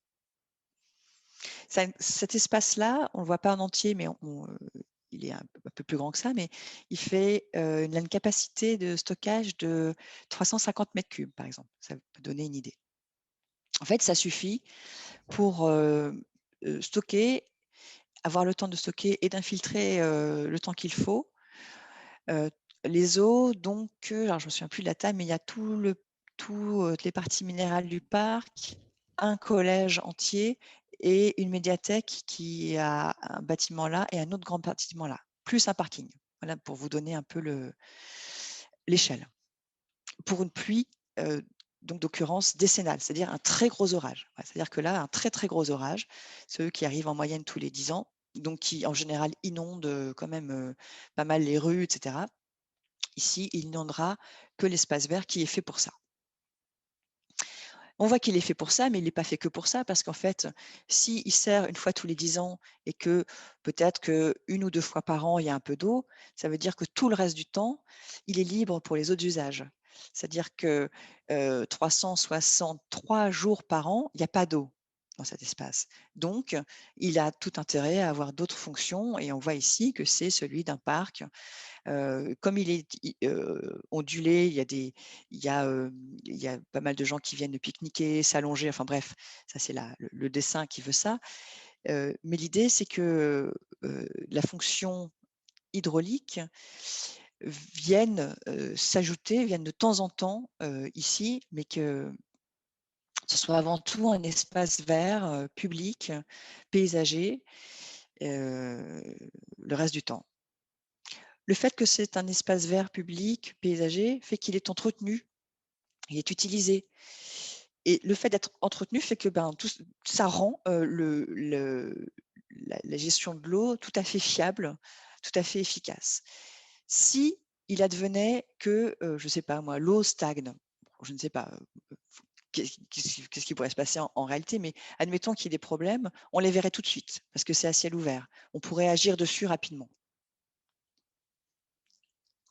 Cet espace-là, on ne le voit pas en entier, mais il est un peu plus grand que ça, mais il a une capacité de stockage de 350 m3, par exemple. Ça peut donner une idée. En fait, ça suffit pour, stocker, avoir le temps de stocker et d'infiltrer, le temps qu'il faut. Heu, les eaux donc, alors je me souviens plus de la taille, mais il y a toutes les parties minérales du parc, un collège entier et une médiathèque qui a un bâtiment là et un autre grand bâtiment là, plus un parking. Voilà pour vous donner un peu l'échelle. Pour une pluie, donc d'occurrence décennale, c'est-à-dire un très gros orage. Ouais, c'est-à-dire que là, un très, très gros orage, ceux qui arrivent en moyenne tous les 10 ans, donc qui en général inondent, quand même, pas mal les rues et cetera. Ici, il n'inondera que l'espace vert qui est fait pour ça. On voit qu'il est fait pour ça, mais il n'est pas fait que pour ça, parce qu'en fait, s'il sert une fois tous les 10 ans et que peut-être qu'une ou 2 fois par an, il y a un peu d'eau, ça veut dire que tout le reste du temps, il est libre pour les autres usages. C'est-à-dire que 363 jours par an, il n'y a pas d'eau dans cet espace. Donc, il a tout intérêt à avoir d'autres fonctions et on voit ici que c'est celui d'un parc. Comme il est ondulé, il y a pas mal de gens qui viennent pique-niquer, s'allonger, enfin bref, ça c'est le dessin qui veut ça. Mais l'idée, c'est que la fonction hydraulique s'ajouter, vienne de temps en temps ici, mais que ce soit avant tout un espace vert, public, paysager, le reste du temps. Le fait que c'est un espace vert public, paysager, fait qu'il est entretenu, il est utilisé. Et le fait d'être entretenu fait que ça rend la gestion de l'eau tout à fait fiable, tout à fait efficace. Si il advenait que, je ne sais pas moi, l'eau stagne, je ne sais pas, qu'est-ce qui pourrait se passer en réalité, mais admettons qu'il y ait des problèmes, on les verrait tout de suite parce que c'est à ciel ouvert. On pourrait agir dessus rapidement.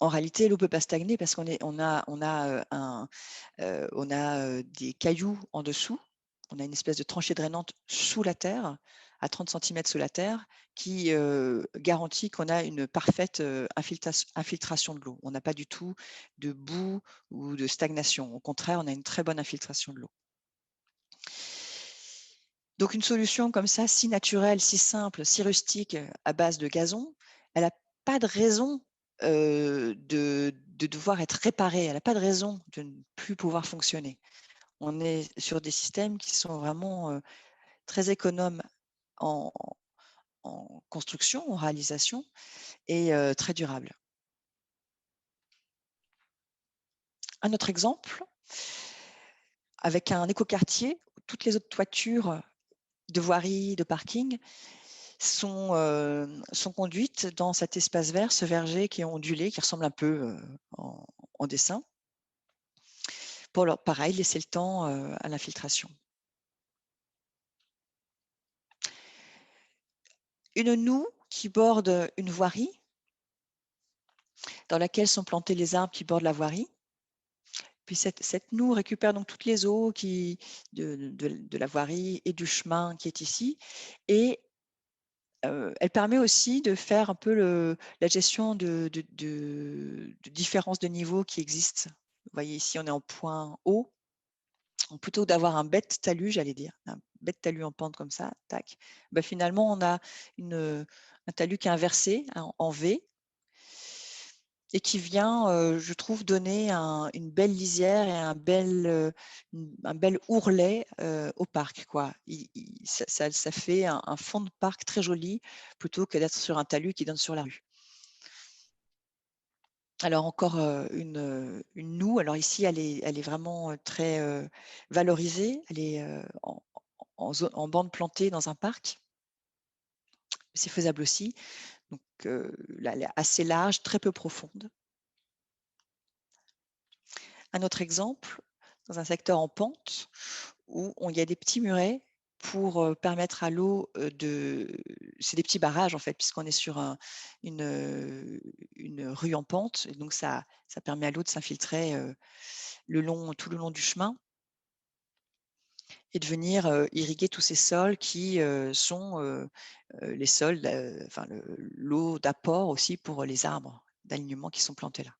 En réalité, l'eau peut pas stagner parce on a des cailloux en dessous. On a une espèce de tranchée drainante sous la terre, à 30 centimètres sous la terre, qui garantit qu'on a une parfaite infiltration de l'eau. On n'a pas du tout de boue ou de stagnation. Au contraire, on a une très bonne infiltration de l'eau. Donc une solution comme ça, si naturelle, si simple, si rustique, à base de gazon, elle n'a pas de raison de devoir être réparée. Elle n'a pas de raison de ne plus pouvoir fonctionner. On est sur des systèmes qui sont vraiment très économes en, en construction, en réalisation et très durables. Un autre exemple, avec un écoquartier, toutes les autres toitures de voirie, de parking sont conduites dans cet espace vert, ce verger qui est ondulé, qui ressemble un peu en dessin, pour pareil, laisser le temps à l'infiltration. Une noue qui borde une voirie, dans laquelle sont plantés les arbres qui bordent la voirie. Puis cette noue récupère donc toutes les eaux de la voirie et du chemin qui est ici, et elle permet aussi de faire un peu la gestion de différences de niveau qui existent. Vous voyez ici, on est en point haut. Plutôt que d'avoir un bête talus, j'allais dire, un bête talus en pente comme ça, tac, finalement, on a un talus qui est inversé en V et qui vient, je trouve, donner une belle lisière et un bel ourlet au parc, quoi. Ça fait un fond de parc très joli plutôt que d'être sur un talus qui donne sur la rue. Alors encore une noue. Alors ici, elle est vraiment très valorisée. Elle est en bande plantée dans un parc. C'est faisable aussi. Donc là, elle est assez large, très peu profonde. Un autre exemple, dans un secteur en pente, où il y a des petits murets pour permettre à l'eau c'est des petits barrages en fait, puisqu'on est sur une rue en pente, et donc ça permet à l'eau de s'infiltrer tout le long du chemin et de venir irriguer tous ces sols qui sont les sols, enfin l'eau d'apport aussi pour les arbres d'alignement qui sont plantés là.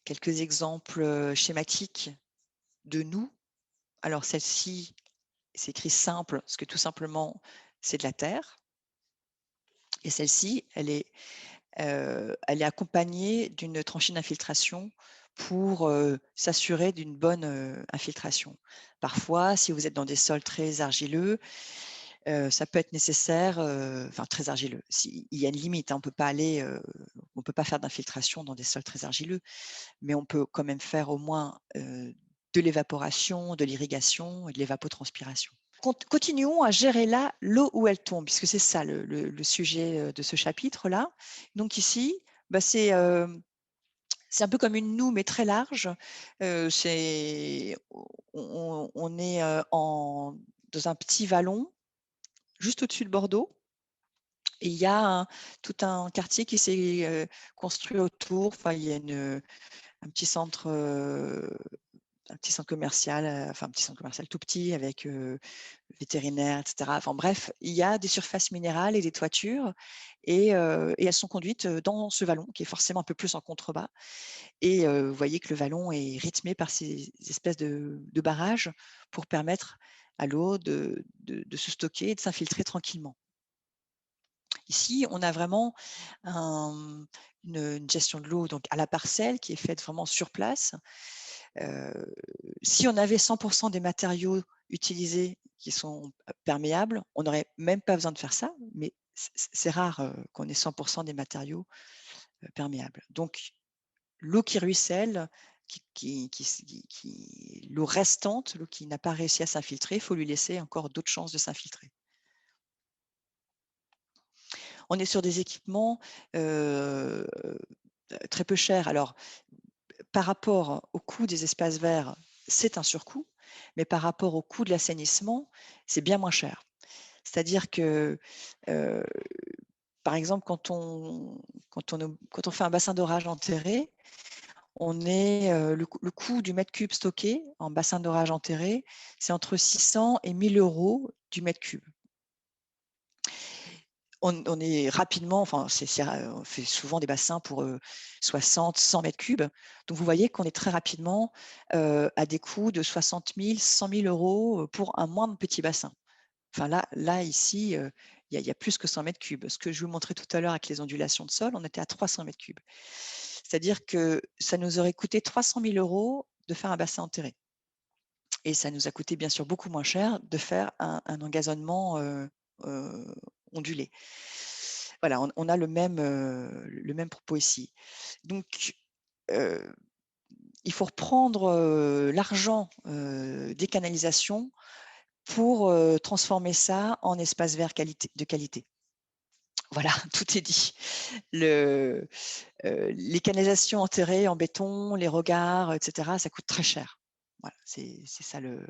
Quelques exemples schématiques de nous. Alors celle-ci, c'est écrit simple, parce que tout simplement, c'est de la terre. Et celle-ci, elle est accompagnée d'une tranchée d'infiltration pour s'assurer d'une bonne infiltration. Parfois, si vous êtes dans des sols très argileux, ça peut être nécessaire, enfin très argileux. Il y a une limite, hein, on peut pas faire d'infiltration dans des sols très argileux, mais on peut quand même faire au moins de l'évaporation, de l'irrigation et de l'évapotranspiration. Continuons à gérer là l'eau où elle tombe, puisque c'est ça le sujet de ce chapitre-là. Donc ici, c'est C'est un peu comme une noue, mais très large. On est dans un petit vallon, juste au-dessus de Bordeaux. Et il y a tout un quartier qui s'est construit autour. Enfin, il y a un petit centre, un petit centre commercial, enfin un petit centre commercial tout petit avec vétérinaire, etc. Enfin bref, il y a des surfaces minérales et des toitures et elles sont conduites dans ce vallon qui est forcément un peu plus en contrebas. Et vous voyez que le vallon est rythmé par ces espèces de barrages pour permettre à l'eau de se stocker et de s'infiltrer tranquillement. Ici, on a vraiment une gestion de l'eau donc à la parcelle qui est faite vraiment sur place. Si on avait 100 des matériaux utilisés qui sont perméables, on n'aurait même pas besoin de faire ça, mais c'est rare qu'on ait 100 des matériaux perméables. Donc, l'eau qui ruisselle, l'eau restante, l'eau qui n'a pas réussi à s'infiltrer, il faut lui laisser encore d'autres chances de s'infiltrer. On est sur des équipements très peu chers. Alors, par rapport au coût des espaces verts, c'est un surcoût, mais par rapport au coût de l'assainissement, c'est bien moins cher. C'est-à-dire que, par exemple, quand on fait un bassin d'orage enterré, on est, le coût du mètre cube stocké en bassin d'orage enterré, c'est entre 600 et 1 000 € du mètre cube. On est rapidement, enfin, on fait souvent des bassins pour 60, 100 mètres cubes. Donc, vous voyez qu'on est très rapidement à des coûts de 60 000, 100 000 € pour un moindre petit bassin. Enfin, là ici, il y a plus que 100 mètres cubes. Ce que je vous montrais tout à l'heure avec les ondulations de sol, on était à 300 mètres cubes. C'est-à-dire que ça nous aurait coûté 300 000 € de faire un bassin enterré. Et ça nous a coûté bien sûr beaucoup moins cher de faire un engazonnement ondulé. Voilà, on a le même propos ici. Donc, il faut reprendre l'argent des canalisations pour transformer ça en espace vert de qualité. Voilà, tout est dit. Les canalisations enterrées en béton, les regards, etc., ça coûte très cher. Voilà, c'est ça le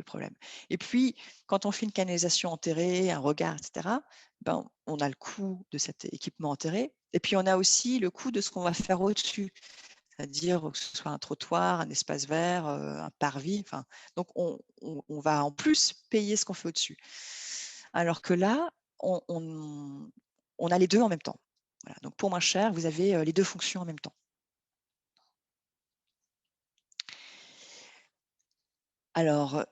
problème. Et puis, quand on fait une canalisation enterrée, un regard, etc., ben, on a le coût de cet équipement enterré. Et puis, on a aussi le coût de ce qu'on va faire au-dessus, c'est-à-dire que ce soit un trottoir, un espace vert, un parvis. Enfin, donc, on va en plus payer ce qu'on fait au-dessus. Alors que là, on a les deux en même temps. Voilà, donc pour moins cher, vous avez les deux fonctions en même temps. Alors,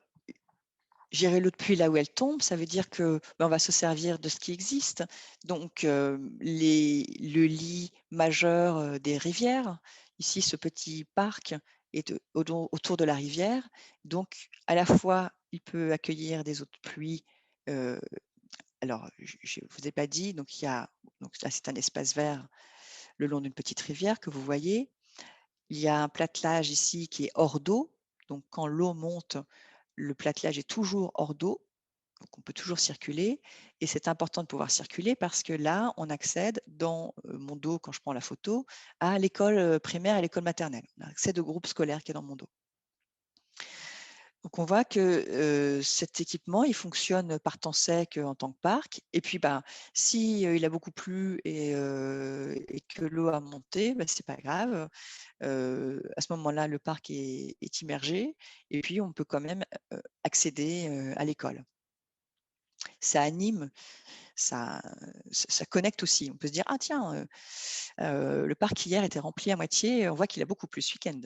gérer l'eau de pluie là où elle tombe, ça veut dire que on va se servir de ce qui existe. Donc, le lit majeur des rivières. Ici, ce petit parc est autour de la rivière. Donc, à la fois, il peut accueillir des eaux de pluie. Alors, je ne vous ai pas dit, donc donc là, c'est un espace vert le long d'une petite rivière que vous voyez. Il y a un platelage ici qui est hors d'eau. Donc, quand l'eau monte, le platelage est toujours hors d'eau. Donc, on peut toujours circuler. Et c'est important de pouvoir circuler parce que là, on accède dans mon dos, quand je prends la photo, à l'école primaire et l'école maternelle. On accède au groupe scolaire qui est dans mon dos. Donc, on voit que cet équipement, il fonctionne par temps sec en tant que parc. Et puis, si il a beaucoup plu et que l'eau a monté, ce n'est pas grave. À ce moment-là, le parc est immergé et puis on peut quand même accéder à l'école. Ça anime, ça connecte aussi. On peut se dire: «Ah tiens, le parc hier était rempli à moitié, on voit qu'il a beaucoup plu ce week-end».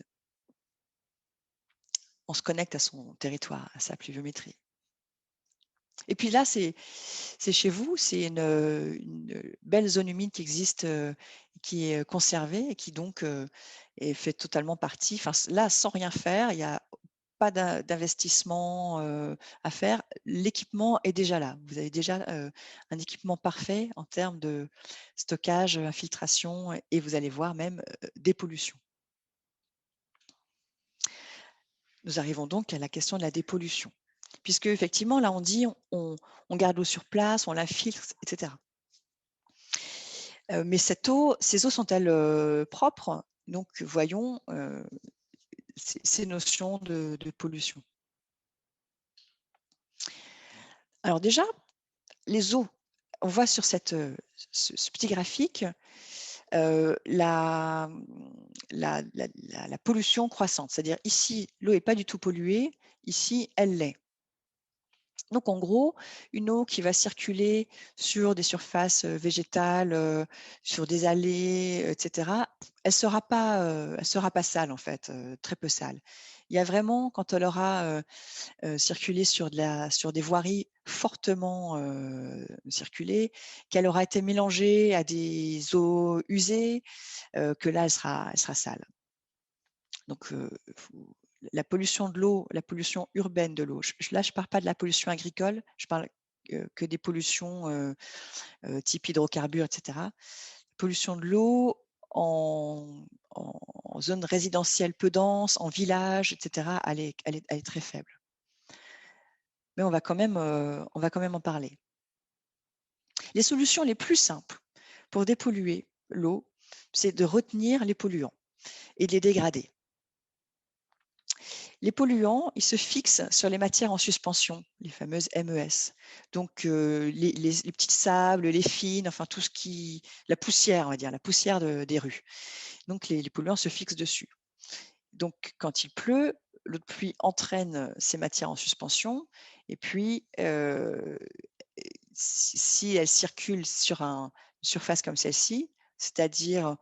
On se connecte à son territoire, à sa pluviométrie. Et puis là, c'est chez vous, c'est une belle zone humide qui existe, qui est conservée et qui donc fait totalement partie. Enfin, là, sans rien faire, il y a pas d'investissement à faire. L'équipement est déjà là. Vous avez déjà un équipement parfait en termes de stockage, infiltration et vous allez voir même dépollution. Nous arrivons donc à la question de la dépollution. Puisque effectivement, là, on dit on garde l'eau sur place, on l'infiltre, etc. Mais ces eaux sont-elles propres? Donc, voyons ces notions de pollution. Alors déjà, les eaux, on voit sur ce petit graphique la pollution croissante. C'est-à-dire ici, l'eau n'est pas du tout polluée, ici, elle l'est. Donc en gros, une eau qui va circuler sur des surfaces végétales, sur des allées, etc., elle sera pas sale en fait, très peu sale. Il y a vraiment, quand elle aura circulé sur des voiries fortement circulées, qu'elle aura été mélangée à des eaux usées, que là, elle sera sale. Donc, la pollution de l'eau, la pollution urbaine de l'eau, là, je ne parle pas de la pollution agricole, je parle que des pollutions type hydrocarbures, etc. Pollution de l'eau en zone résidentielle peu dense, en village, etc., elle est très faible. Mais on va quand même en parler. Les solutions les plus simples pour dépolluer l'eau, c'est de retenir les polluants et de les dégrader. Les polluants, ils se fixent sur les matières en suspension, les fameuses MES. Donc, les petits sables, les fines, enfin tout ce qui… La poussière, on va dire, la poussière des rues. Donc, les polluants se fixent dessus. Donc, quand il pleut, l'eau de pluie entraîne ces matières en suspension. Et puis, si elle circule sur une surface comme celle-ci, c'est-à-dire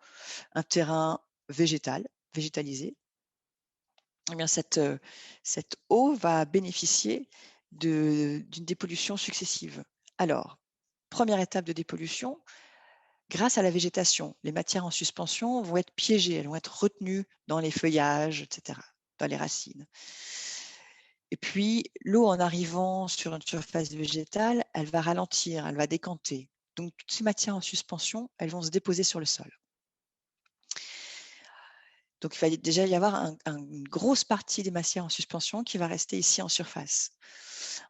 un terrain végétalisé, eh bien cette eau va bénéficier d'une dépollution successive. Alors, première étape de dépollution, grâce à la végétation, les matières en suspension vont être piégées, elles vont être retenues dans les feuillages, etc., dans les racines. Et puis, l'eau, en arrivant sur une surface végétale, elle va ralentir, elle va décanter. Donc, toutes ces matières en suspension, elles vont se déposer sur le sol. Donc, il va déjà y avoir une grosse partie des matières en suspension qui va rester ici en surface.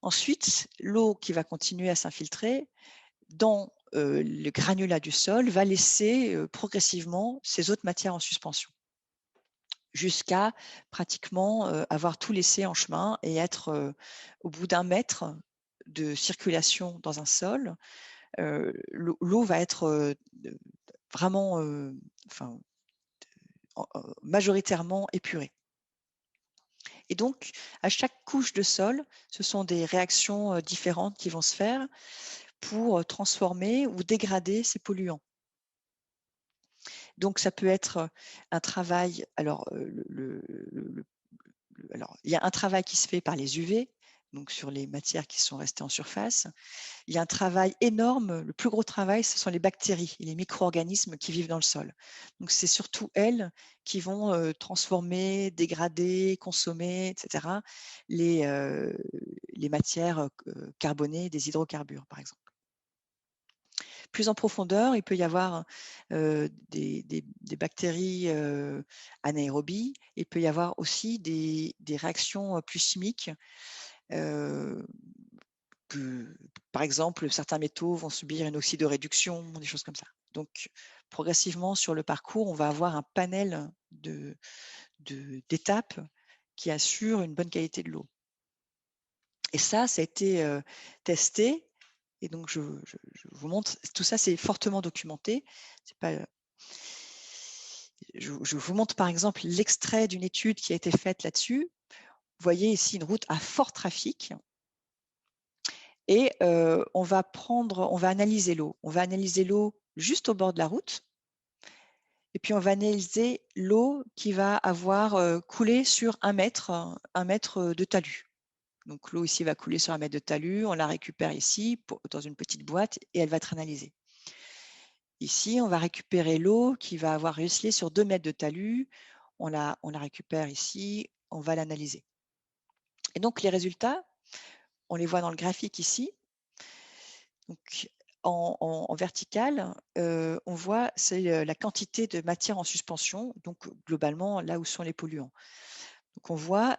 Ensuite, l'eau qui va continuer à s'infiltrer dans le granulat du sol va laisser progressivement ces autres matières en suspension, jusqu'à pratiquement avoir tout laissé en chemin et être au bout d'1 mètre de circulation dans un sol, l'eau va être vraiment majoritairement épurée. Et donc, à chaque couche de sol, ce sont des réactions différentes qui vont se faire pour transformer ou dégrader ces polluants. Donc, ça peut être un travail, alors, alors il y a un travail qui se fait par les UV, donc sur les matières qui sont restées en surface. Il y a un travail énorme, le plus gros travail, ce sont les bactéries et les micro-organismes qui vivent dans le sol. Donc, c'est surtout elles qui vont transformer, dégrader, consommer, etc., les matières carbonées des hydrocarbures, par exemple. Plus en profondeur, il peut y avoir des bactéries anaérobies. Il peut y avoir aussi des réactions plus chimiques. Par exemple, certains métaux vont subir une oxydoréduction, des choses comme ça. Donc, progressivement, sur le parcours, on va avoir un panel d'étapes qui assurent une bonne qualité de l'eau. Et ça a été testé. Et donc, je vous montre, tout ça, c'est fortement documenté. Je vous montre par exemple l'extrait d'une étude qui a été faite là-dessus. Vous voyez ici une route à fort trafic. Et on va analyser l'eau. On va analyser l'eau juste au bord de la route. Et puis, on va analyser l'eau qui va avoir coulé sur 1 mètre de talus. Donc, l'eau ici va couler sur 1 mètre de talus. On la récupère ici dans une petite boîte et elle va être analysée. Ici, on va récupérer l'eau qui va avoir ruisselé sur 2 mètres de talus. On la récupère ici, on va l'analyser. Et donc, les résultats, on les voit dans le graphique ici. Donc, en vertical, on voit c'est la quantité de matière en suspension, donc globalement là où sont les polluants. Donc on voit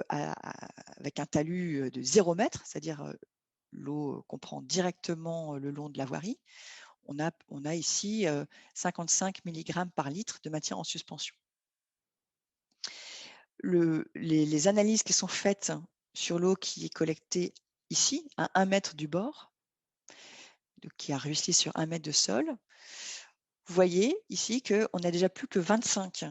avec un talus de 0 mètre, c'est-à-dire l'eau qu'on prend directement le long de la voirie, on a ici 55 mg par litre de matière en suspension. Les analyses qui sont faites sur l'eau qui est collectée ici, à 1 mètre du bord, qui a ruisselé sur 1 mètre de sol, vous voyez ici qu'on a déjà plus que 25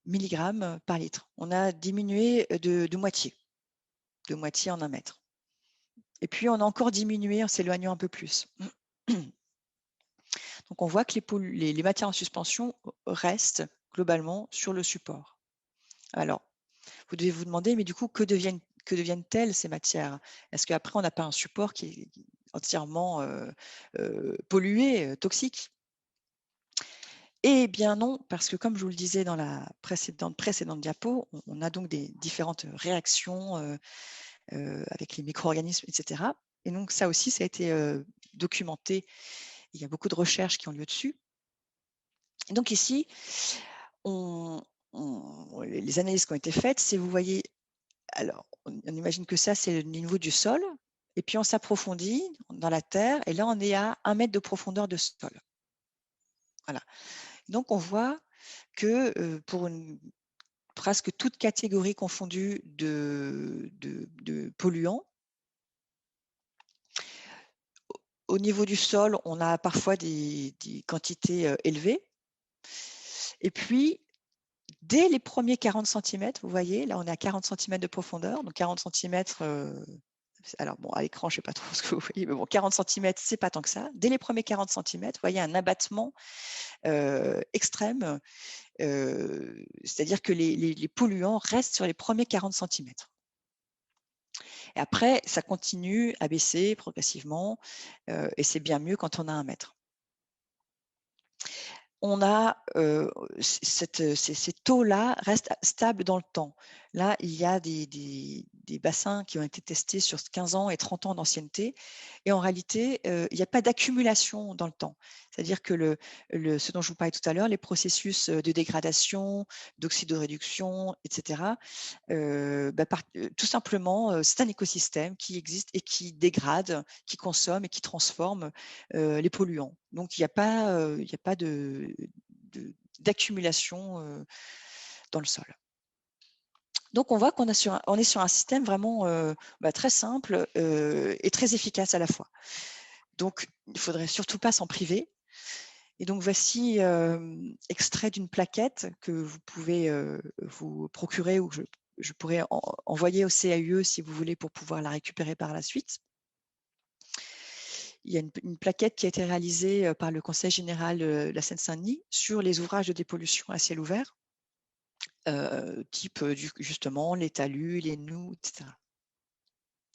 mg par litre. On a diminué de moitié en 1 mètre. Et puis on a encore diminué en s'éloignant un peu plus. Donc on voit que les matières en suspension restent globalement sur le support. Alors, vous devez vous demander, mais du coup, que deviennent-elles ces matières? Est-ce qu'après, on n'a pas un support qui est entièrement pollué, toxique? Eh bien non, parce que comme je vous le disais dans la précédente diapo, on a donc des différentes réactions avec les micro-organismes, etc. Et donc ça aussi, ça a été documenté. Il y a beaucoup de recherches qui ont lieu dessus. Et donc ici, les analyses qui ont été faites, c'est, vous voyez, alors on imagine que ça, c'est le niveau du sol, et puis on s'approfondit dans la terre, et là, on est à 1 mètre de profondeur de sol. Voilà. Donc on voit que pour presque toute catégorie confondue de polluants, au niveau du sol, on a parfois des quantités élevées. Et puis, dès les premiers 40 cm, vous voyez, là on est à 40 cm de profondeur, donc 40 cm, alors bon, à l'écran, je ne sais pas trop ce que vous voyez, mais bon, 40 cm, c'est pas tant que ça. Dès les premiers 40 cm, vous voyez un abattement extrême, c'est-à-dire que les polluants restent sur les premiers 40 cm. Et après, ça continue à baisser progressivement, et c'est bien mieux quand on a 1 mètre. On a ces taux-là restent stables dans le temps. Là, il y a des bassins qui ont été testés sur 15 ans et 30 ans d'ancienneté, et en réalité, il n'y a pas d'accumulation dans le temps. C'est-à-dire que ce dont je vous parlais tout à l'heure, les processus de dégradation, d'oxydoréduction, etc., tout simplement, c'est un écosystème qui existe et qui dégrade, qui consomme et qui transforme les polluants. Donc il n'y a pas d'accumulation dans le sol. Donc on voit qu'on est sur un système vraiment très simple et très efficace à la fois. Donc il ne faudrait surtout pas s'en priver. Et donc voici extrait d'une plaquette que vous pouvez vous procurer, ou je pourrais envoyer au CAUE si vous voulez, pour pouvoir la récupérer par la suite. Il y a une plaquette qui a été réalisée par le Conseil général de la Seine-Saint-Denis sur les ouvrages de dépollution à ciel ouvert, type justement les talus, les noues, etc.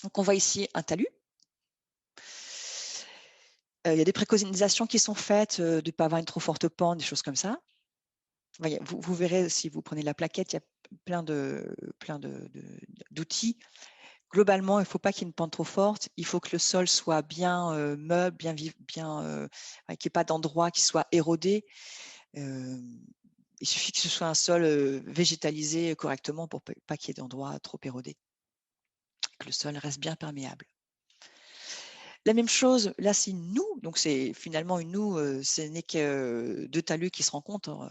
Donc on voit ici un talus. Il y a des préconisations qui sont faites de ne pas avoir une trop forte pente, des choses comme ça. Vous verrez, si vous prenez la plaquette, il y a plein d'outils. Globalement, il ne faut pas qu'il y ait une pente trop forte. Il faut que le sol soit bien meuble, bien qu'il n'y ait pas d'endroit qui soit érodé. Il suffit que ce soit un sol végétalisé correctement pour pas qu'il y ait d'endroit trop érodé, que le sol reste bien perméable. La même chose, là c'est une noue, donc c'est finalement une noue, ce n'est que 2 talus qui se rencontrent.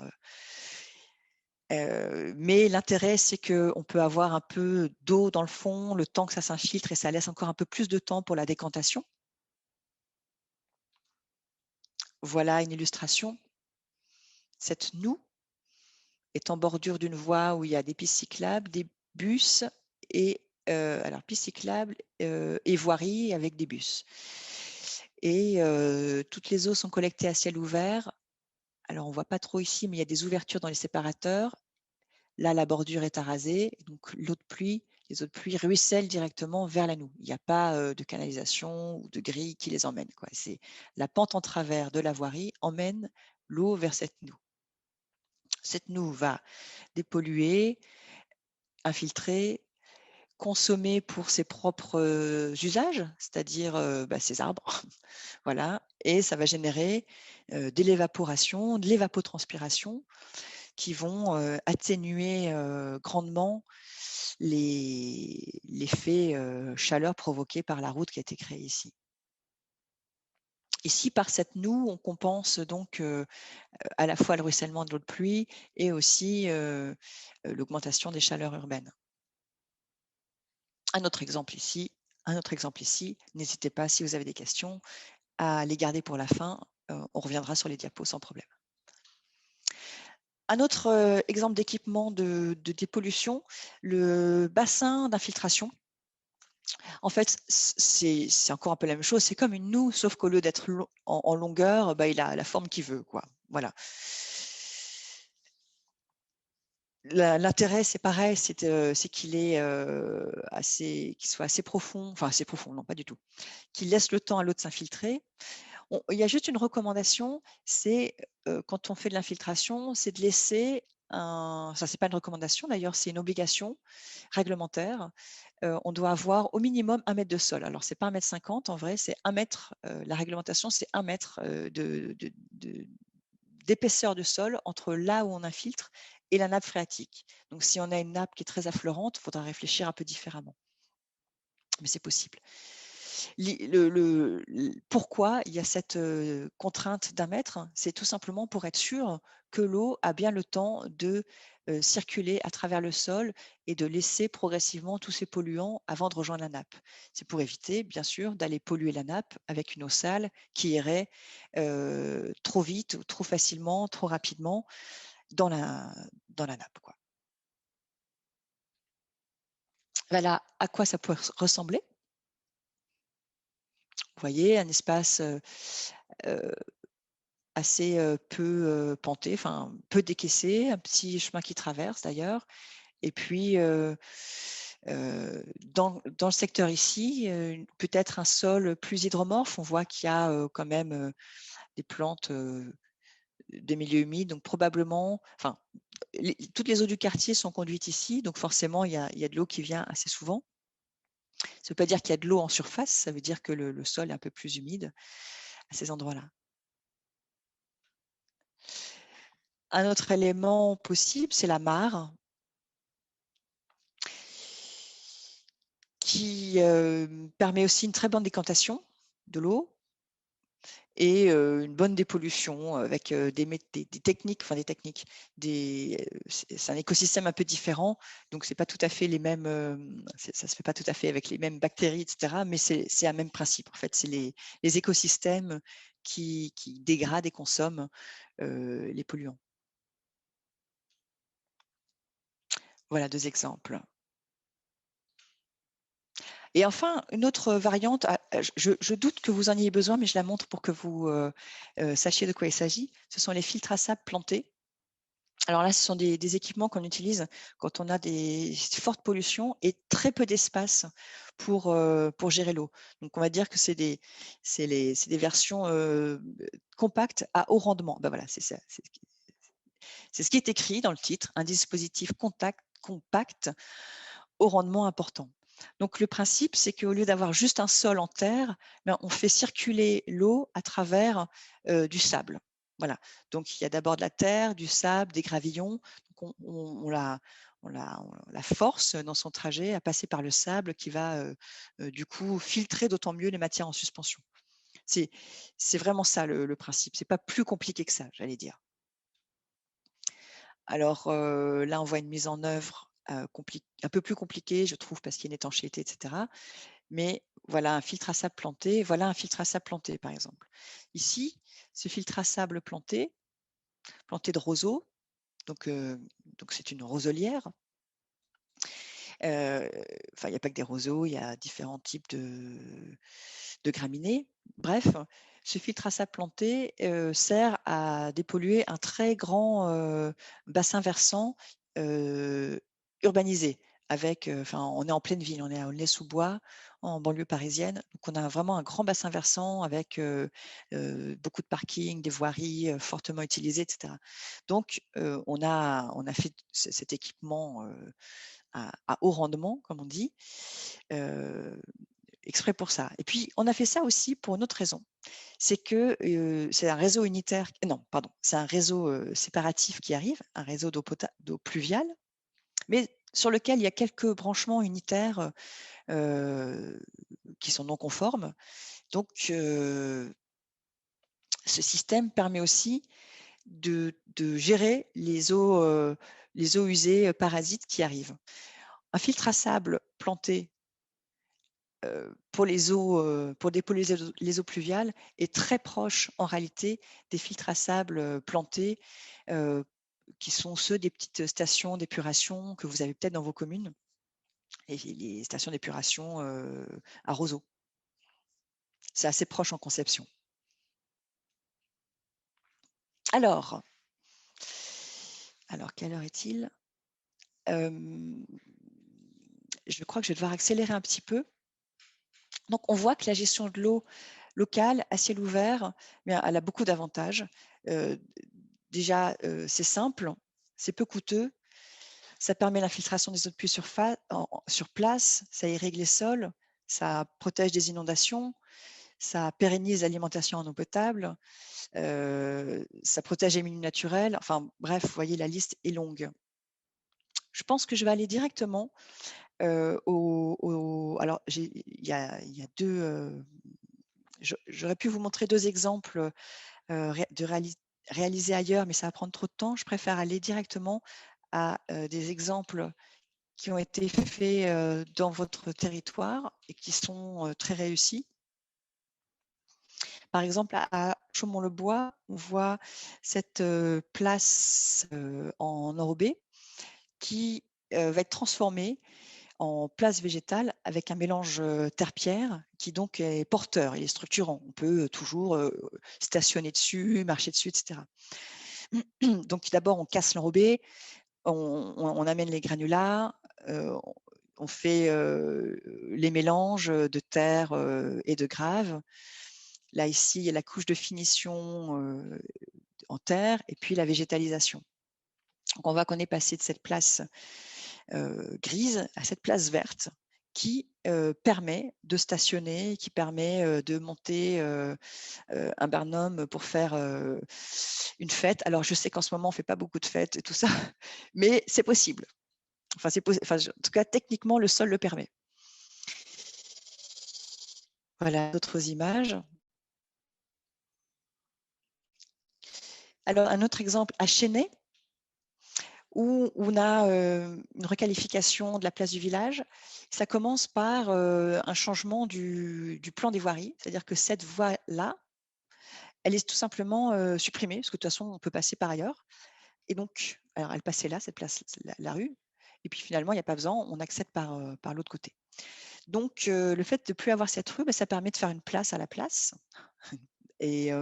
Mais l'intérêt, c'est qu'on peut avoir un peu d'eau dans le fond, le temps que ça s'infiltre, et ça laisse encore un peu plus de temps pour la décantation. Voilà une illustration. Cette noue est en bordure d'une voie où il y a des pistes cyclables, des bus, et alors pistes cyclables et voiries avec des bus. Et toutes les eaux sont collectées à ciel ouvert. Alors on ne voit pas trop ici, mais il y a des ouvertures dans les séparateurs. Là, la bordure est arasée, donc les eaux de pluie ruissellent directement vers la noue. Il n'y a pas de canalisation ou de grille qui les emmène, quoi. C'est la pente en travers de la voirie emmène l'eau vers cette noue. Cette noue va dépolluer, infiltrer, consommer pour ses propres usages, c'est-à-dire ses arbres, voilà, et ça va générer de l'évaporation, de l'évapotranspiration, qui vont atténuer grandement l'effet chaleur provoqué par la route qui a été créée ici. Ici, par cette noue, on compense donc à la fois le ruissellement de l'eau de pluie et aussi l'augmentation des chaleurs urbaines. Un autre exemple ici, n'hésitez pas si vous avez des questions à les garder pour la fin. On reviendra sur les diapos sans problème. Un autre exemple d'équipement de dépollution, le bassin d'infiltration. En fait, c'est encore un peu la même chose. C'est comme une noue, sauf qu'au lieu d'être en longueur, bah, il a la forme qu'il veut, quoi. Voilà. L'intérêt, c'est pareil, c'est qu'il est qu'il soit assez profond, enfin assez profond, non, pas du tout, qu'il laisse le temps à l'eau de s'infiltrer. Il y a juste une recommandation, c'est quand on fait de l'infiltration, c'est de laisser ça c'est pas une recommandation d'ailleurs, c'est une obligation réglementaire. On doit avoir au minimum 1 mètre de sol. Alors c'est pas 1,50 m en vrai, c'est 1 mètre, la réglementation c'est 1 mètre d'épaisseur de sol entre là où on infiltre et la nappe phréatique. Donc si on a une nappe qui est très affleurante, il faudra réfléchir un peu différemment. Mais c'est possible. Pourquoi il y a cette contrainte d'1 mètre? C'est tout simplement pour être sûr que l'eau a bien le temps de circuler à travers le sol et de laisser progressivement tous ces polluants avant de rejoindre la nappe. C'est pour éviter, bien sûr, d'aller polluer la nappe avec une eau sale qui irait trop vite, ou trop facilement, trop rapidement dans la nappe, quoi. Voilà à quoi ça pourrait ressembler. Vous voyez, un espace heu, assez peu penté, enfin peu décaissé, un petit chemin qui traverse d'ailleurs. Et puis dans le secteur ici, peut-être un sol plus hydromorphe. On voit qu'il y a quand même des plantes des milieux humides, donc probablement, enfin, toutes les eaux du quartier sont conduites ici, donc forcément il y a de l'eau qui vient assez souvent. Ça ne veut pas dire qu'il y a de l'eau en surface, ça veut dire que le sol est un peu plus humide à ces endroits-là. Un autre élément possible, c'est la mare qui permet aussi une très bonne décantation de l'eau et une bonne dépollution avec des techniques, enfin des techniques, c'est un écosystème un peu différent, donc c'est pas tout à fait les mêmes, ça se fait pas tout à fait avec les mêmes bactéries, et cetera, mais c'est un même principe en fait. C'est les écosystèmes qui dégradent et consomment les polluants. Voilà 2 exemples. Et enfin, une autre variante, je doute que vous en ayez besoin, mais je la montre pour que vous sachiez de quoi il s'agit. Ce sont les filtres à sable plantés. Alors là, ce sont des équipements qu'on utilise quand on a des fortes pollutions et très peu d'espace pour gérer l'eau. Donc on va dire que c'est des versions compactes à haut rendement. Ben voilà, c'est ça. C'est ce qui est écrit dans le titre, un dispositif compact au rendement important. Donc le principe, c'est qu'au lieu d'avoir juste un sol en terre, ben, on fait circuler l'eau à travers du sable. Voilà. Donc il y a d'abord de la terre, du sable, des gravillons. Donc on la force dans son trajet à passer par le sable qui va du coup filtrer d'autant mieux les matières en suspension. C'est vraiment ça le principe. C'est pas plus compliqué que ça, j'allais dire. Alors là, on voit une mise en œuvre un peu plus compliquée, je trouve, parce qu'il y a une étanchéité, et cetera. Mais voilà un filtre à sable planté, voilà un filtre à sable planté, par exemple. Ici, ce filtre à sable planté de roseaux, donc c'est une roselière. Enfin, il n'y a pas que des roseaux, il y a différents types de graminées. Bref, ce filtre à sable planté sert à dépolluer un très grand bassin versant urbanisé. Enfin, on est en pleine ville, on est à Aulnay-sous-Bois, en banlieue parisienne. Donc, on a vraiment un grand bassin versant avec beaucoup de parkings, des voiries fortement utilisées, etc. Donc, on a fait cet équipement à haut rendement, comme on dit, exprès pour ça. Et puis, on a fait ça aussi pour une autre raison. C'est que c'est un réseau unitaire, non, pardon, c'est un réseau séparatif qui arrive, un réseau d'eau pluviale, mais sur lequel il y a quelques branchements unitaires qui sont non conformes. Donc, Ce système permet aussi de gérer les eaux usées parasites qui arrivent. Un filtre à sable planté pour dépolluer les eaux pluviales est très proche en réalité des filtres à sable plantés qui sont ceux des petites stations d'épuration que vous avez peut-être dans vos communes, et les stations d'épuration à roseaux. C'est assez proche en conception. Alors quelle heure est-il? Je crois que je vais devoir accélérer un petit peu. Donc, on voit que la gestion de l'eau locale à ciel ouvert, elle a beaucoup d'avantages. Déjà, c'est simple, c'est peu coûteux, ça permet l'infiltration des eaux de pluie sur place, ça irrigue les sols, ça protège des inondations, ça pérennise l'alimentation en eau potable, ça protège les milieux naturels. Enfin bref, vous voyez, la liste est longue. Je pense que je vais aller directement alors, il y a deux. J'aurais pu vous montrer deux exemples réalisés ailleurs, mais ça va prendre trop de temps. Je préfère aller directement à des exemples qui ont été faits dans votre territoire et qui sont très réussis. Par exemple, à Chaumont-le-Bois, on voit cette place en enrobé qui va être transformée en place végétale avec un mélange terre-pierre qui donc est porteur, il est structurant. On peut toujours stationner dessus, marcher dessus, etc. Donc d'abord, on casse l'enrobé, on amène les granulats, on fait les mélanges de terre et de grave. Là, ici, il y a la couche de finition en terre et puis la végétalisation. Donc, on voit qu'on est passé de cette place grise à cette place verte qui permet de stationner, qui permet de monter un barnum pour faire une fête. Alors, je sais qu'en ce moment, on ne fait pas beaucoup de fêtes et tout ça, mais c'est possible. Enfin, en tout cas, techniquement, le sol le permet. Voilà d'autres images. Alors, un autre exemple à Chênay, où on a une requalification de la place du village. Ça commence par un changement du plan des voiries, c'est-à-dire que cette voie-là, elle est tout simplement supprimée, parce que de toute façon, on peut passer par ailleurs. Et donc, alors elle passait là, cette place, la rue, et puis finalement, il n'y a pas besoin, on accède par l'autre côté. Donc, le fait de ne plus avoir cette rue, ça permet de faire une place à la place. Et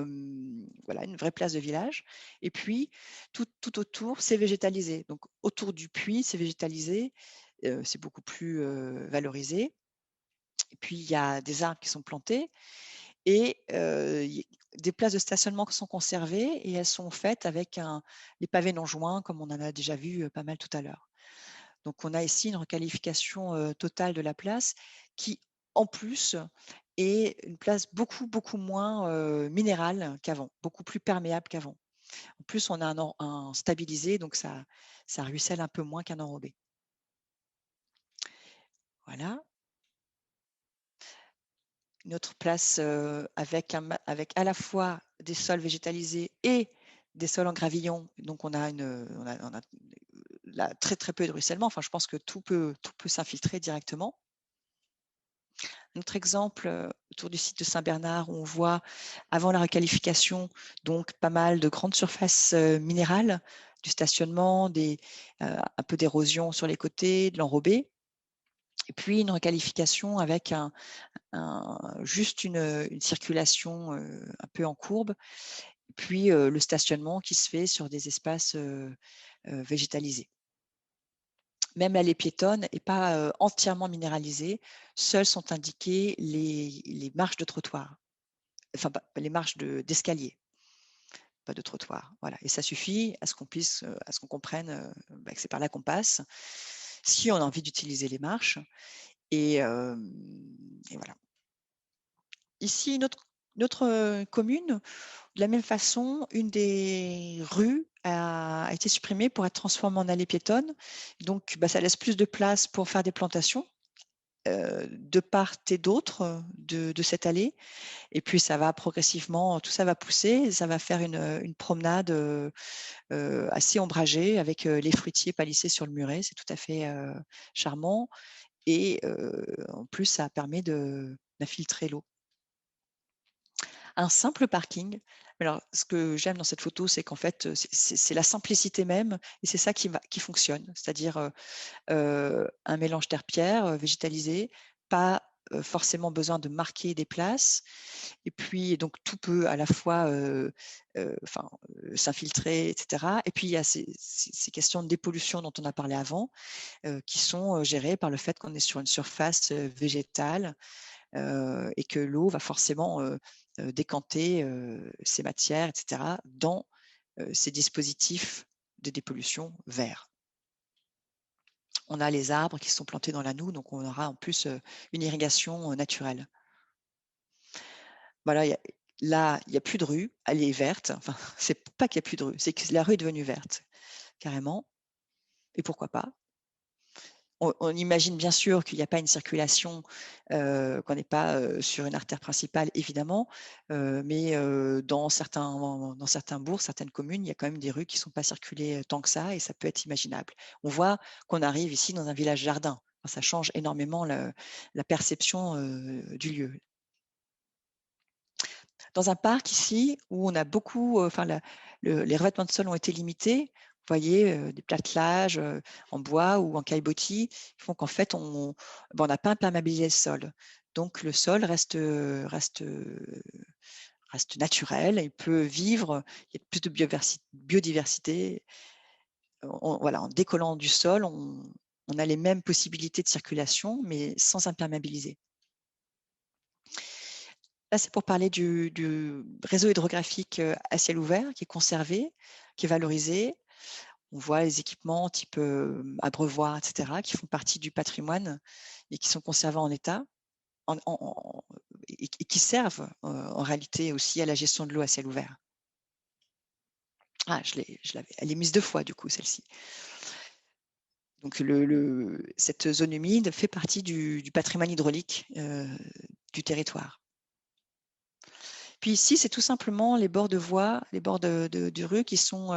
voilà, une vraie place de village. Et puis, tout autour, c'est végétalisé. Donc, autour du puits, c'est végétalisé, c'est beaucoup plus valorisé. Et puis, il y a des arbres qui sont plantés et des places de stationnement qui sont conservées et elles sont faites avec les pavés non joints, comme on en a déjà vu pas mal tout à l'heure. Donc, on a ici une requalification totale de la place qui, en plus, est une place beaucoup moins minérale qu'avant, beaucoup plus perméable qu'avant. En plus, on a un stabilisé, donc ça ruisselle un peu moins qu'un enrobé. Voilà. Une autre place avec à la fois des sols végétalisés et des sols en gravillon. Donc, on a là, très peu de ruissellement. Enfin, je pense que tout peut s'infiltrer directement. Un autre exemple autour du site de Saint-Bernard, où on voit avant la requalification, donc pas mal de grandes surfaces minérales, du stationnement, un peu d'érosion sur les côtés, de l'enrobé. Et puis une requalification avec juste une circulation un peu en courbe, puis le stationnement qui se fait sur des espaces végétalisés. Même l'allée piétonne n'est pas entièrement minéralisée. Seules sont indiquées les marches de trottoir, enfin les marches d'escalier, pas de trottoir. Voilà. Et ça suffit à ce qu'on comprenne que c'est par là qu'on passe, si on a envie d'utiliser les marches. Et voilà. Ici, une autre commune, de la même façon, une des rues a été supprimée pour être transformée en allée piétonne. Donc, ça laisse plus de place pour faire des plantations. de part et d'autre de cette allée. Et puis ça va progressivement, tout ça va pousser, ça va faire une promenade assez ombragée avec les fruitiers palissés sur le muret. C'est tout à fait charmant. Et en plus, ça permet d'infiltrer l'eau. Un simple parking. Alors, ce que j'aime dans cette photo, c'est qu'en fait, c'est la simplicité même, et c'est ça qui fonctionne. C'est-à-dire un mélange terre-pierre végétalisé, pas forcément besoin de marquer des places. Et puis, donc, tout peut à la fois s'infiltrer, etc. Et puis, il y a ces questions de dépollution dont on a parlé avant, qui sont gérées par le fait qu'on est sur une surface végétale et que l'eau va forcément décanter ces matières, etc., dans ces dispositifs de dépollution verts. On a les arbres qui sont plantés dans la noue, donc on aura en plus une irrigation naturelle. Voilà, là, il n'y a plus de rue, elle est verte. Enfin, c'est pas qu'il n'y a plus de rue, c'est que la rue est devenue verte, carrément. Et pourquoi pas? On imagine bien sûr qu'il n'y a pas une circulation, qu'on n'est pas sur une artère principale, évidemment, mais dans certains bourgs, certaines communes, il y a quand même des rues qui ne sont pas circulées tant que ça, et ça peut être imaginable. On voit qu'on arrive ici dans un village-jardin. Ça change énormément la perception du lieu. Dans un parc ici, où on a beaucoup, les revêtements de sol ont été limités, vous voyez, des plâtrages en bois ou en caillebotis, qui font qu'en fait, on n'a pas imperméabilisé le sol. Donc le sol reste naturel, il peut vivre, il y a plus de biodiversité. Voilà, en décollant du sol, on a les mêmes possibilités de circulation, mais sans imperméabiliser. Là, c'est pour parler du réseau hydrographique à ciel ouvert qui est conservé, qui est valorisé. On voit les équipements type abreuvoir, etc., qui font partie du patrimoine et qui sont conservés en état et qui servent en réalité aussi à la gestion de l'eau à ciel ouvert. Ah, elle est mise 2 fois du coup, celle-ci. Donc cette zone humide fait partie du patrimoine hydraulique du territoire. Puis ici, c'est tout simplement les bords de voies, les bords de rue qui sont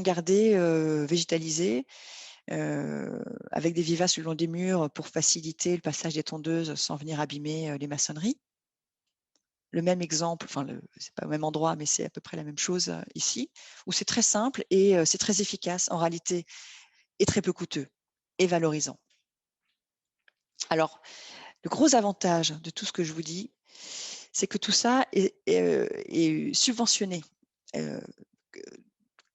gardés, végétalisés, avec des vivaces le long des murs pour faciliter le passage des tondeuses sans venir abîmer les maçonneries. Le même exemple, enfin, c'est pas au même endroit, mais c'est à peu près la même chose ici, où c'est très simple et c'est très efficace en réalité, et très peu coûteux et valorisant. Alors, le gros avantage de tout ce que je vous dis, c'est que tout ça est subventionné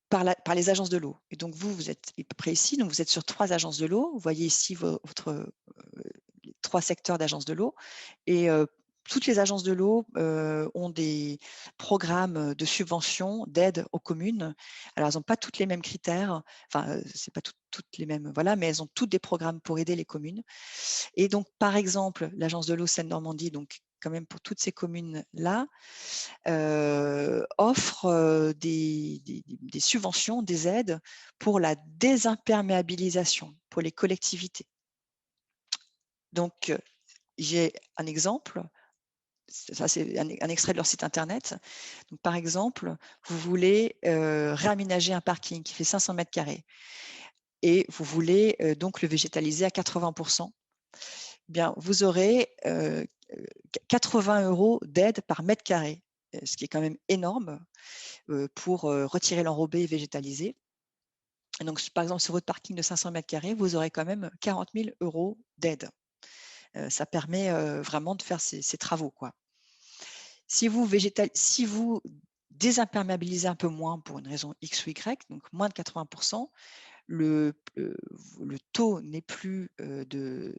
par les agences de l'eau. Et donc, vous êtes à peu près ici, donc vous êtes sur 3 agences de l'eau. Vous voyez ici les 3 secteurs d'agences de l'eau. Et toutes les agences de l'eau ont des programmes de subvention, d'aide aux communes. Alors, elles n'ont pas toutes les mêmes critères, enfin, c'est pas toutes les mêmes, voilà, mais elles ont toutes des programmes pour aider les communes. Et donc, par exemple, l'agence de l'eau Seine-Normandie, donc quand même pour toutes ces communes-là, offre des subventions, des aides pour la désimperméabilisation pour les collectivités. Donc, j'ai un exemple. Ça, c'est un extrait de leur site internet. Donc, par exemple, vous voulez réaménager un parking qui fait 500 mètres carrés et vous voulez donc le végétaliser à 80%. Bien, vous aurez 80 € d'aide par mètre carré, ce qui est quand même énorme pour retirer l'enrobé et végétaliser. Et donc, par exemple, sur votre parking de 500 mètres carrés, vous aurez quand même 40 000 € d'aide. Ça permet vraiment de faire ces travaux, quoi. Si vous désimperméabilisez un peu moins pour une raison X ou Y, donc moins de 80%, le taux n'est plus de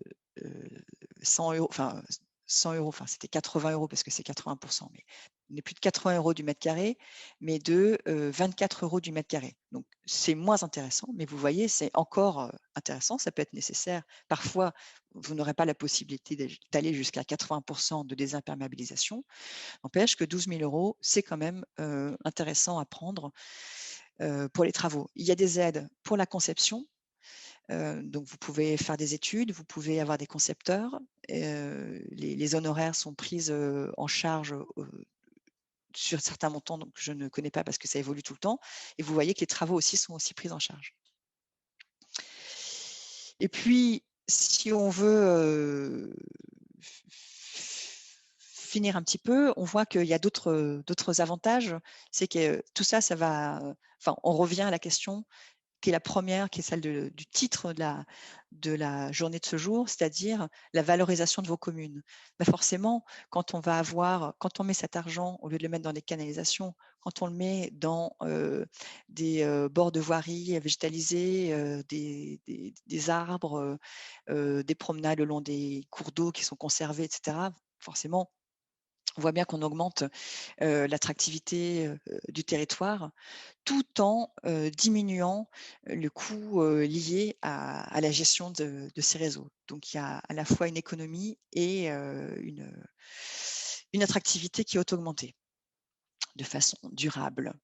100 €, enfin 100 €, enfin c'était 80 € parce que c'est 80%, mais n'est plus de 80 € du mètre carré, mais de 24 € du mètre carré. Donc c'est moins intéressant, mais vous voyez, c'est encore intéressant, ça peut être nécessaire. Parfois, vous n'aurez pas la possibilité d'aller jusqu'à 80% de désimperméabilisation. N'empêche que 12 000 €, c'est quand même intéressant à prendre pour les travaux. Il y a des aides pour la conception, Donc vous pouvez faire des études, vous pouvez avoir des concepteurs. Les honoraires sont prises en charge sur certains montants, donc je ne connais pas parce que ça évolue tout le temps. Et vous voyez que les travaux aussi sont aussi pris en charge. Et puis, si on veut finir un petit peu, on voit qu'il y a d'autres avantages. C'est que tout ça, enfin, on revient à la question qui est la première, qui est celle du titre de la journée de ce jour, c'est-à-dire la valorisation de vos communes. Forcément, quand on met cet argent, au lieu de le mettre dans des canalisations, quand on le met dans des bords de voirie végétalisés, des arbres, des promenades le long des cours d'eau qui sont conservés, etc., forcément, on voit bien qu'on augmente l'attractivité du territoire, tout en diminuant le coût lié à la gestion de ces réseaux. Donc, il y a à la fois une économie et une attractivité qui est augmentée de façon durable.